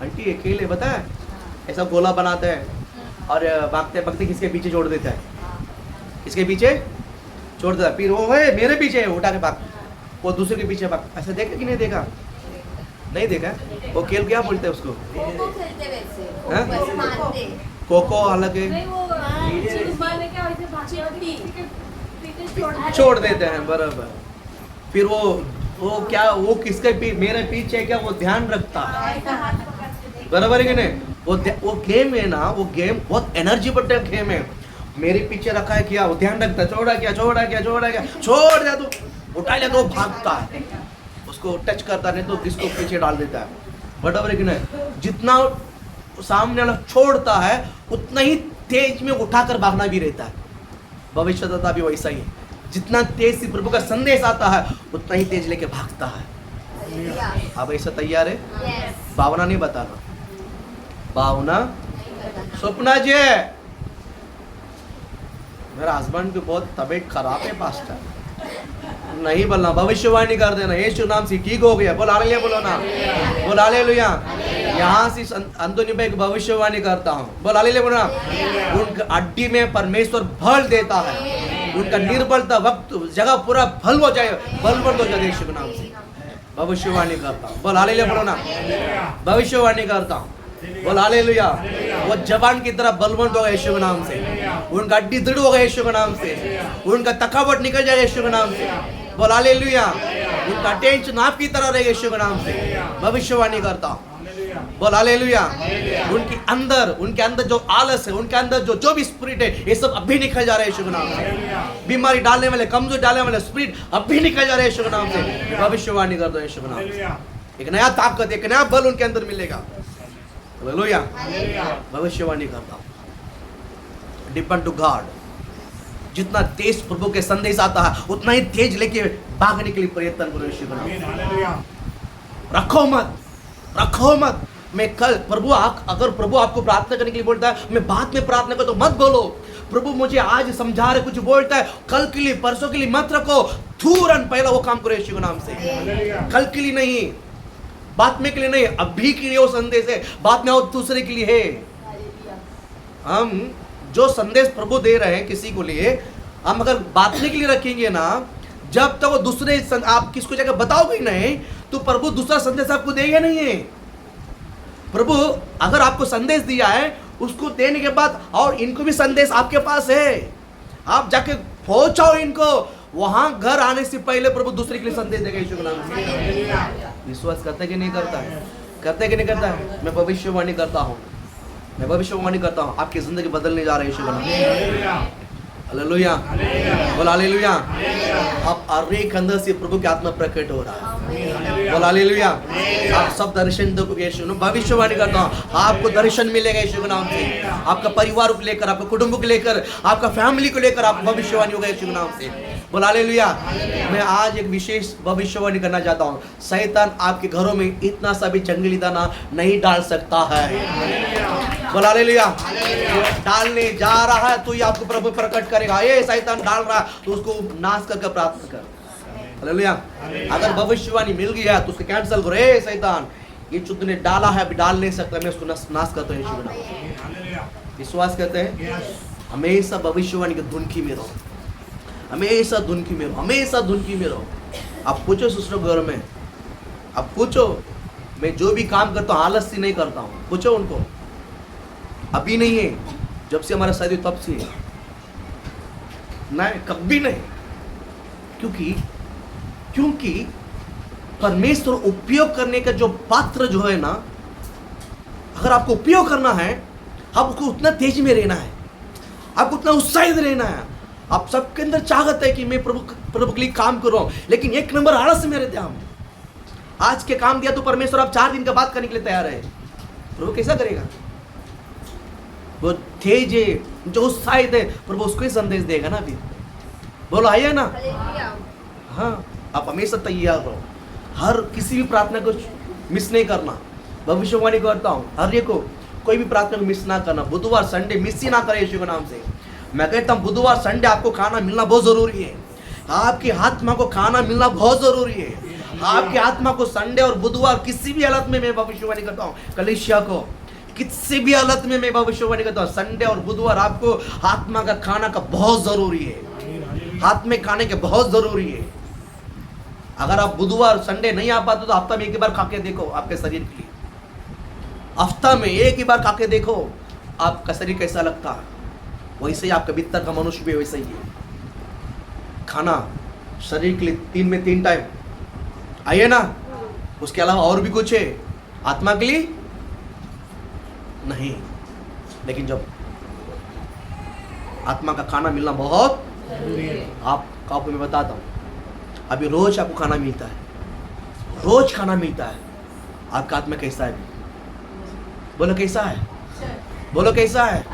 आंटी, ये केले पता है, ऐसा गोला बनाते हैं और भागते भागते किसके पीछे छोड़ देता है, इसके पीछे छोड़ देता है, फिर वो है मेरे पीछे उठा के भाग, वो दूसरे के पीछे भाग। ऐसा देखा कि नहीं देखा? नहीं देखा? वो खेल क्या बोलते हैं उसको? खो-खो खेलते वैसे, हाँ? बस मारते। कोको हालांकि नहीं वो चिड़िया लेके वैसे भागते और चिट्टी। किसी के पीछे छोड़ छोड़ देते हैं, बराबर। फिर वो क्या, वो किसके मेरे पीछे है क्या, वो ध्यान रखता है, ऐसा हाथ पकड़ के देख। बराबर है कि नहीं? वो गेम है ना, वो गेम बहुत एनर्जी बटे गेम है। मेरे पीछे रखा है क्या, वो ध्यान रखता है, छोड़ा क्या, छोड़ दिया तो उठा लिया तो वो भागता है, उसको टच करता नहीं तो इसको पीछे डाल देता है, बराबर है कि नहीं? जितना सामने वाला छोड़ता है उतना ही तेज में उठाकर भागना भी रहता है। भविष्यता भी वैसा ही है, जितना तेज से प्रभु का संदेश आता है उतना ही तेज लेके भागता है। हालेलुया। आप ऐसा तैयार है? यस। भावना नहीं बताना, भावना नहीं बताना। स्वप्ना जी, मेरा हस्बैंड की बहुत तबीयत खराब है पास्टर, नहीं बोलना, भविष्यवाणी कर देना, यीशु नाम से ठीक हो गया, बोल हालेलुया, बोलो ना, बोल हालेलुया। यहाँ से अंतोनी भाई की भविष्यवाणी करता हूँ, बोल हालेलुया, बोलो ना। उनका हड्डी में परमेश्वर बल देता है, उनका निर्बलता वक्त जगह पूरा बल हो जाए, बलवंत हो जाए यीशु के नाम से। भविष्यवाणी करता हूँ, बोल हालेलुया, बोलो ना। भविष्यवाणी करता हूँ, बोल हालेलुया। वो जवान की तरह बलवंत होगा यीशु के नाम से, उनका हड्डी दृढ़ होगा यीशु के नाम से, उनका थकावट निकल जाएगा यीशु के नाम से, बोल हालेलुया। उनका टेंशन आपकी तरह रहेगा यीशु के नाम से। भविष्यवाणी करता हूँ, बोल हालेलुया। उनके अंदर जो आलस है, उनके अंदर जो भी स्पिरिट है, ये सब अभी निकल जा रहा है यीशु के नाम से। बीमारी डालने वाले, कमजोर डालने वाले स्पिरिट अभी निकल जा रहे हैं यीशु के नाम से। भविष्यवाणी कर दो यीशु के नाम से, एक नया ताकत, एक नया बल उनके अंदर मिलेगा। हालेलुया। भविष्यवाणी करता हूं, डिपेंड टू गॉड। जितना तेज प्रभु के संदेश आता है उतना ही तेज लेके भागने के लिए प्रयत्न करो यीशु के नाम से। रखो मत। मैं कल अगर प्रभु आपको प्रार्थना करने के लिए बोलता है, मैं बाद में प्रार्थना करो तो मत बोलो, प्रभु मुझे आज समझा रहे, कुछ बोलता है, कल के लिए परसों के लिए मत रखो, तुरंत पहला वो काम करो यीशु के नाम से। कल के लिए नहीं, बाद में के लिए नहीं, अभी के लिए वो संदेश है, बाद में और दूसरे के लिए है। हम जो संदेश प्रभु दे रहे हैं किसी को लिए, हम अगर बांटने के लिए रखेंगे ना, जब तक वो दूसरे आप किसको जाकर बताओगे नहीं तो प्रभु दूसरा संदेश आपको देगा नहीं है। प्रभु अगर आपको संदेश दिया है उसको देने के बाद और इनको भी संदेश आपके पास है, आप जाके पहुंचाओ इनको, वहां घर आने से पहले प्रभु दूसरे के लिए संदेश देगा यीशु के नाम से। विश्वास करता है कि नहीं करता है? करता है कि नहीं करता है? मैं भविष्यवाणी करता हूँ, आपकी जिंदगी बदलने जा रही है यीशु के नाम से। हालेलुया, बोल हालेलुया। आप हर एक अंदर से प्रभु की आत्मा प्रकट हो रहा है, बोल हालेलुया। आप सब दर्शन देखोगे यीशु ने, भविष्यवाणी करता हूँ आपको दर्शन मिलेगा यीशु के नाम से। आपका परिवार को लेकर, आपका कुटुंब को लेकर, आपका फैमिली को लेकर आप भविष्यवाणी होगा यीशु के नाम से, बोल हालेलुया। मैं आज एक विशेष भविष्यवाणी करना चाहता हूँ, शैतान आपके घरों में इतना सा भी जंगली दाना नहीं डाल सकता है, बोल हालेलुया। डालने जा रहा है तो ये आपको प्रभु प्रकट करेगा, ये शैतान डाल रहा है तो उसको नाश करके प्राप्त कर, हालेलुया। अगर भविष्यवाणी मिल गई है तो उसको कैंसिल करो, ए शैतान ये जो तूने डाला है अभी डाल नहीं सकता, मैं उसको नाश करता हूँ यीशु के नाम से। विश्वास करते हैं? हमेशा भविष्यवाणी की धुनकी में रहो, हमेशा धुनकी में रहो। आप पूछो दूसरों घर में, आप पूछो, मैं जो भी काम करता हूँ आलस से नहीं करता हूँ, पूछो उनको। अभी नहीं है, जब से हमारा शादी तब से नहीं, कभी नहीं। क्योंकि परमेश्वर उपयोग करने का जो पात्र जो है ना, अगर आपको उपयोग करना है, आपको उतना तेज में रहना है, आपको उतना उत्साहित रहना है। आप सबके अंदर चाहत है कि मैं प्रभु के लिए काम कर रहा हूं, लेकिन एक नंबर आलस में रहते हैं हम। आज के काम दिया तो परमेश्वर आप 4 दिन का बात करने के लिए तैयार है, प्रभु कैसा करेगा? वो तेज है, जो उत्साहित है, प्रभु उसको ही संदेश देगा ना। अभी बोलो आइए ना। हाँ, आप हमेशा तैयार रहो, हर किसी भी प्रार्थना को मिस नहीं करना। भविष्यवाणी करता हूँ, हर एक को कोई भी प्रार्थना को मिस ना करना, बुधवार संडे मिस ही ना करें यीशु के नाम से। मैं कहता हूँ बुधवार संडे आपको खाना मिलना बहुत जरूरी है, आपकी आत्मा को खाना मिलना बहुत जरूरी है, आपकी आत्मा को संडे और बुधवार किसी भी हालत में मैं भविष्यवाणी करता हूँ, कलीसिया को किसी भी हालत में मैं भविष्यवाणी करता हूँ, संडे और बुधवार आपको आत्मा का खाना का बहुत जरूरी है, हाथ में खाने के बहुत जरूरी है। अगर आप बुधवार संडे नहीं आ पाते तो हफ्ता में एक ही बार खा के देखो आपके शरीर के लिए, हफ्ता में एक ही बार खा के देखो आपका शरीर कैसा लगता है। वैसे ही आपका भीतर का मनुष्य भी वैसा ही है। खाना शरीर के लिए 3 में 3 टाइम आइए ना, उसके अलावा और भी कुछ है आत्मा के लिए नहीं। लेकिन जब आत्मा का खाना मिलना बहुत आपको मैं बताता हूँ, अभी रोज आपको खाना मिलता है, रोज खाना मिलता है, आपका आत्मा कैसा है? बोलो कैसा है? बोलो कैसा है?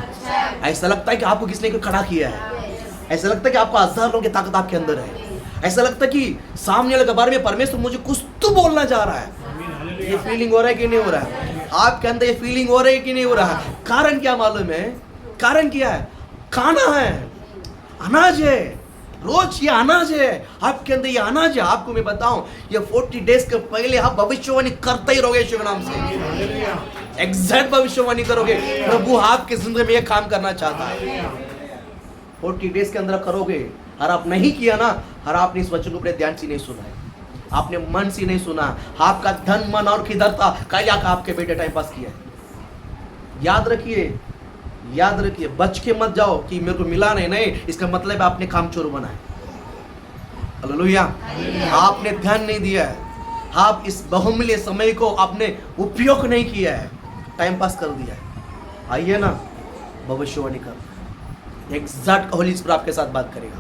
ऐसा लगता है कि आपको किसने खड़ा किया है, ऐसा लगता है कि आपको 1000 लोगों की ताकत आपके अंदर है, ऐसा लगता है कि सामने वाले के बारे में परमेश्वर मुझे कुछ तो बोलना चाह रहा है। ये फीलिंग हो रहा है कि नहीं हो रहा है? आपके अंदर ये फीलिंग हो रही है कि नहीं हो रहा है? कारण क्या मालूम है? कारण क्या है? खाना है, अनाज है, रोज ये अनाज है आपके अंदर, ये अनाज है। आपको मैं बताऊं, ये 40 डेज के पहले आप भविष्यवाणी करते ही रहोगे शिव नाम से, एग्जैक्ट भविष्यवाणी करोगे। प्रभु आपके जिंदगी में ये काम करना चाहता है, 40 डेज के अंदर करोगे। और आप नहीं किया ना, और आपने इस वचन को अपने ध्यान से नहीं सुना है, आपने मन से नहीं सुना, आपका धन मन और किधर था, क्या आपके बेटे टाइम पास किया है। याद रखिए, बच के मत जाओ कि मेरे को मिला नहीं, इसका मतलब आपने कामचोर बना है। हालेलुया। आपने ध्यान नहीं दिया है, आप इस बहुमूल्य समय को आपने उपयोग नहीं किया है, टाइम पास कर दिया है। आइए ना, भविष्यवाणी कर, एग्जैक्ट होली स्पिरिट आपके साथ बात करेगा।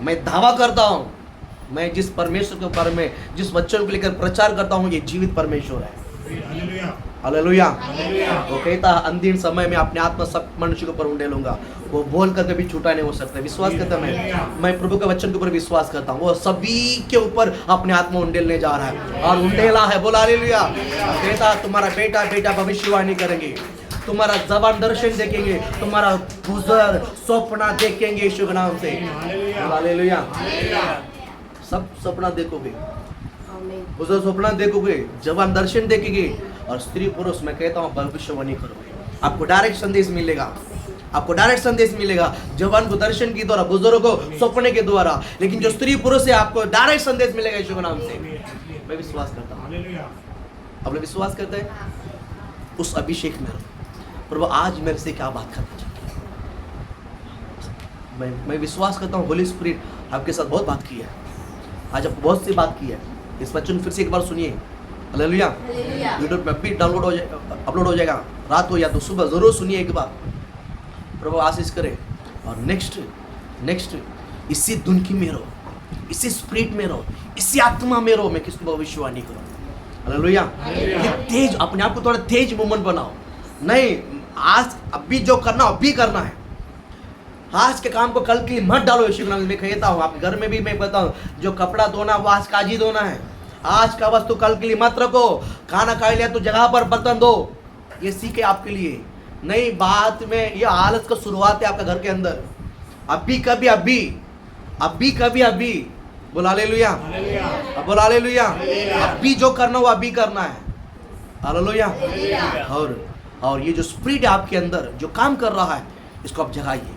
मैं दावा करता हूं, मैं जिस परमेश्वर के बारे में, जिस वचन को लेकर प्रचार करता हूं, ये जीवित परमेश्वर है। हालेलुया। वो कहता है अंतिम समय में अपने आत्मा सब मनुष्य के ऊपर उंडेलूंगा। वो बोल कर कभी छूटा नहीं हो सकता। विश्वास करता मैं प्रभु के वचन के ऊपर विश्वास करता हूँ, वो सभी के ऊपर अपने आत्मा उंडेलने जा रहा है और उंडेला है। बोला हालेलुया। कहता तुम्हारा बेटा भविष्यवाणी करेंगे, तुम्हारा जबान दर्शन देखेंगे, तुम्हारा गुजर सपना देखेंगे यीशु के नाम से। हालेलुया। सब सपना देखोगे, गुजर सपना देखोगे, जबान दर्शन देखेंगे, और स्त्री पुरुष मैं कहता हूँ भविष्यवाणी करोगे। आपको डायरेक्ट संदेश मिलेगा, आपको डायरेक्ट संदेश मिलेगा, जवान को दर्शन के द्वारा, बुजुर्ग को सपने के द्वारा। लेकिन जो स्त्री पुरुष है आपको डायरेक्ट संदेश मिलेगा यीशु के नाम से। मैं विश्वास करता हूँ। आप लोग विश्वास करते हैं? उस अभिषेक में प्रभु आज मेरे से क्या बात करना चाहते हैं। मैं विश्वास करता हूँ होली स्पिरिट आपके साथ बहुत बात की है, आज आपको बहुत सी बात की है। इस वचन फिर से एक बार सुनिए। हालेलुया। वीडियो पे भी डाउनलोड हो जाए, अपलोड हो जाएगा, रात हो या तो सुबह, जरूर सुनिए एक बार। प्रभु आशीष करे। और नेक्स्ट इसी धुन की में रहो, इसी स्पिरिट में रहो, इसी आत्मा में रहो। मैं किसको भविष्यवाणी करूँ? हालेलुया। तेज, अपने आप को थोड़ा तेज मूवमेंट बनाओ। नहीं, आज अभी जो करना अभी करना है। आज के काम को कल के लिए मत डालो यीशु के नाम में। कहता हूँ आपके घर में भी मैं बताऊँ, जो कपड़ा धोना वो आज का आज ही धोना है। आज का वस्तु कल के लिए मत रखो। खाना खा लिया तो जगह पर बर्तन दो, ये सीखे आपके लिए। नहीं, बात में ये आलस का शुरुआत है आपका घर के अंदर। अभी कभी अभी बोला हालेलुया, बोला हालेलुया। अभी जो करना वो अभी करना है। हालेलुया। और ये जो स्पिरिट है आपके अंदर जो काम कर रहा है, इसको आप जगाइए।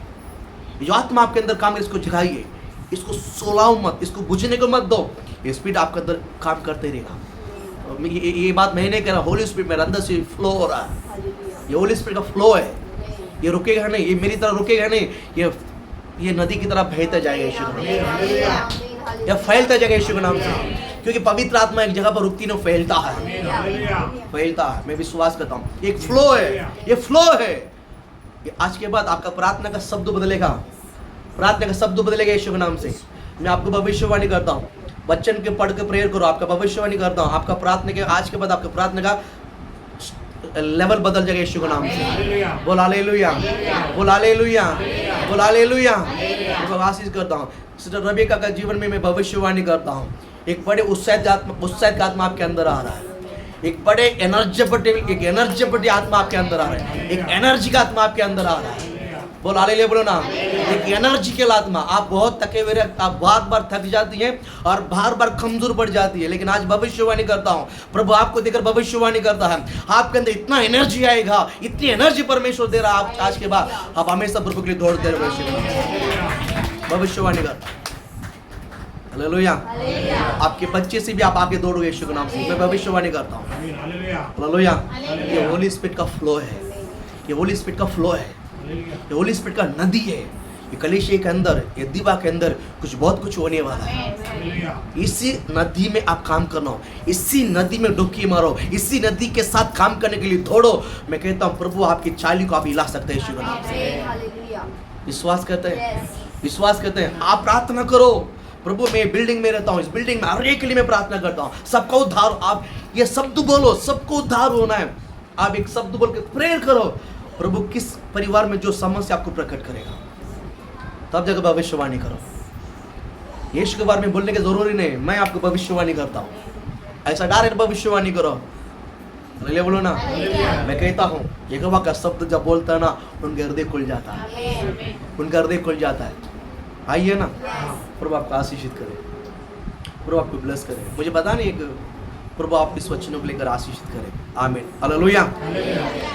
जो आत्मा आपके अंदर काम है, इसको जगाइए, इसको सोलाओ मत, इसको बुझने को मत दो। ये स्पिरिट आपके अंदर काम करते रहेगा। ये बात मैं नहीं कह रहा, होली स्पिरिट मेरे अंदर से फ्लो हो रहा है। ये होली स्पिरिट का फ्लो है, ये रुकेगा नहीं, ये मेरी तरह रुकेगा नहीं, ये नदी की तरह बहता जाएगा यीशु के नाम से, या फैलता जाएगा यीशु के नाम से। क्योंकि पवित्र आत्मा एक जगह पर रुकती नहीं, फैलता है। मैं विश्वास करता हूँ एक फ्लो है, ये फ्लो है। आज के बाद आपका प्रार्थना का शब्द बदलेगा, प्रार्थना का शब्द बदलेगा यीशु के नाम से। मैं आपको भविष्यवाणी करता हूँ, वचन के पढ़ के प्रेयर करो। आपका भविष्यवाणी करता हूँ, आपका प्रार्थना के आज के बाद आपका प्रार्थना का लेवल बदल जाएगा यीशु के नाम से। बोल हालेलुया, बोल हालेलुया, बोल हालेलुया। मैं आशीष करता हूँ। सिस्टर रबिका का जीवन में मैं भविष्यवाणी करता हूँ, एक बड़े उत्साह का आत्मा आपके अंदर आ रहा है। एक बड़े एनर्जेटिक आत्मा आपके अंदर आ रहा है, एक एनर्जी का आत्मा आपके अंदर आ रहा है। बोलो हालेलुया बोलो ना। एक एनर्जी के आत्मा, आप बहुत थके हुए रहते, आप बहुत बार थक जाती हैं और बार बार कमजोर पड़ जाती है, लेकिन आज भविष्यवाणी करता हूँ, प्रभु आपको देकर भविष्यवाणी करता है, आपके अंदर इतना एनर्जी आएगा, इतनी एनर्जी परमेश्वर दे रहा है, आप आज के बाद आप हमेशा प्रभु के लिए दौड़ते रहे। भविष्यवाणी करता हालेलुया। आपके बच्चे से भी आप आगे दौड़ोगे यीशु के नाम से, मैं भविष्यवाणी करता हूँ। हालेलुया। ये होली स्पिरिट का फ्लो है, ये होली स्पिरिट का फ्लो है, ये होली स्पिरिट का नदी है। ये कलीसिया के अंदर, ये दीवा के अंदर बहुत कुछ होने वाला है। इसी नदी में आप काम करना, इसी नदी में डुबकी मारो, इसी नदी के साथ काम करने के लिए दौड़ो। मैं कहता हूँ प्रभु आपकी चाली को आप हिला सकते हैं यीशु के नाम से। विश्वास करते हैं, विश्वास करते हैं। आप प्रार्थना करो, प्रभु मैं बिल्डिंग में रहता हूँ, इस बिल्डिंग में हर एक के लिए मैं प्रार्थना करता हूँ, सबका उद्धार। आप ये शब्द बोलो, सबको उद्धार होना है। आप एक शब्द बोल के प्रेयर करो, प्रभु किस परिवार में जो समस्या आपको प्रकट करेगा, तब जगह भविष्यवाणी करो। यीशु के बारे में बोलने की जरूरी नहीं, मैं आपको भविष्यवाणी करता हूँ, ऐसा डायरेक्ट भविष्यवाणी करो। हालेलुया बोलो ना। मैं कहता हूँ यहोवा का शब्द जब बोलता है ना, उनका हृदय खुल जाता है, उनका हृदय खुल जाता है। आइए ना, प्रभु आपको आशीषित करे, प्रभु आपको ब्लेस करे। मुझे पता नहीं, प्रभु आप इस वचनों को लेकर आशीषित करे। आमीन। हालेलुया।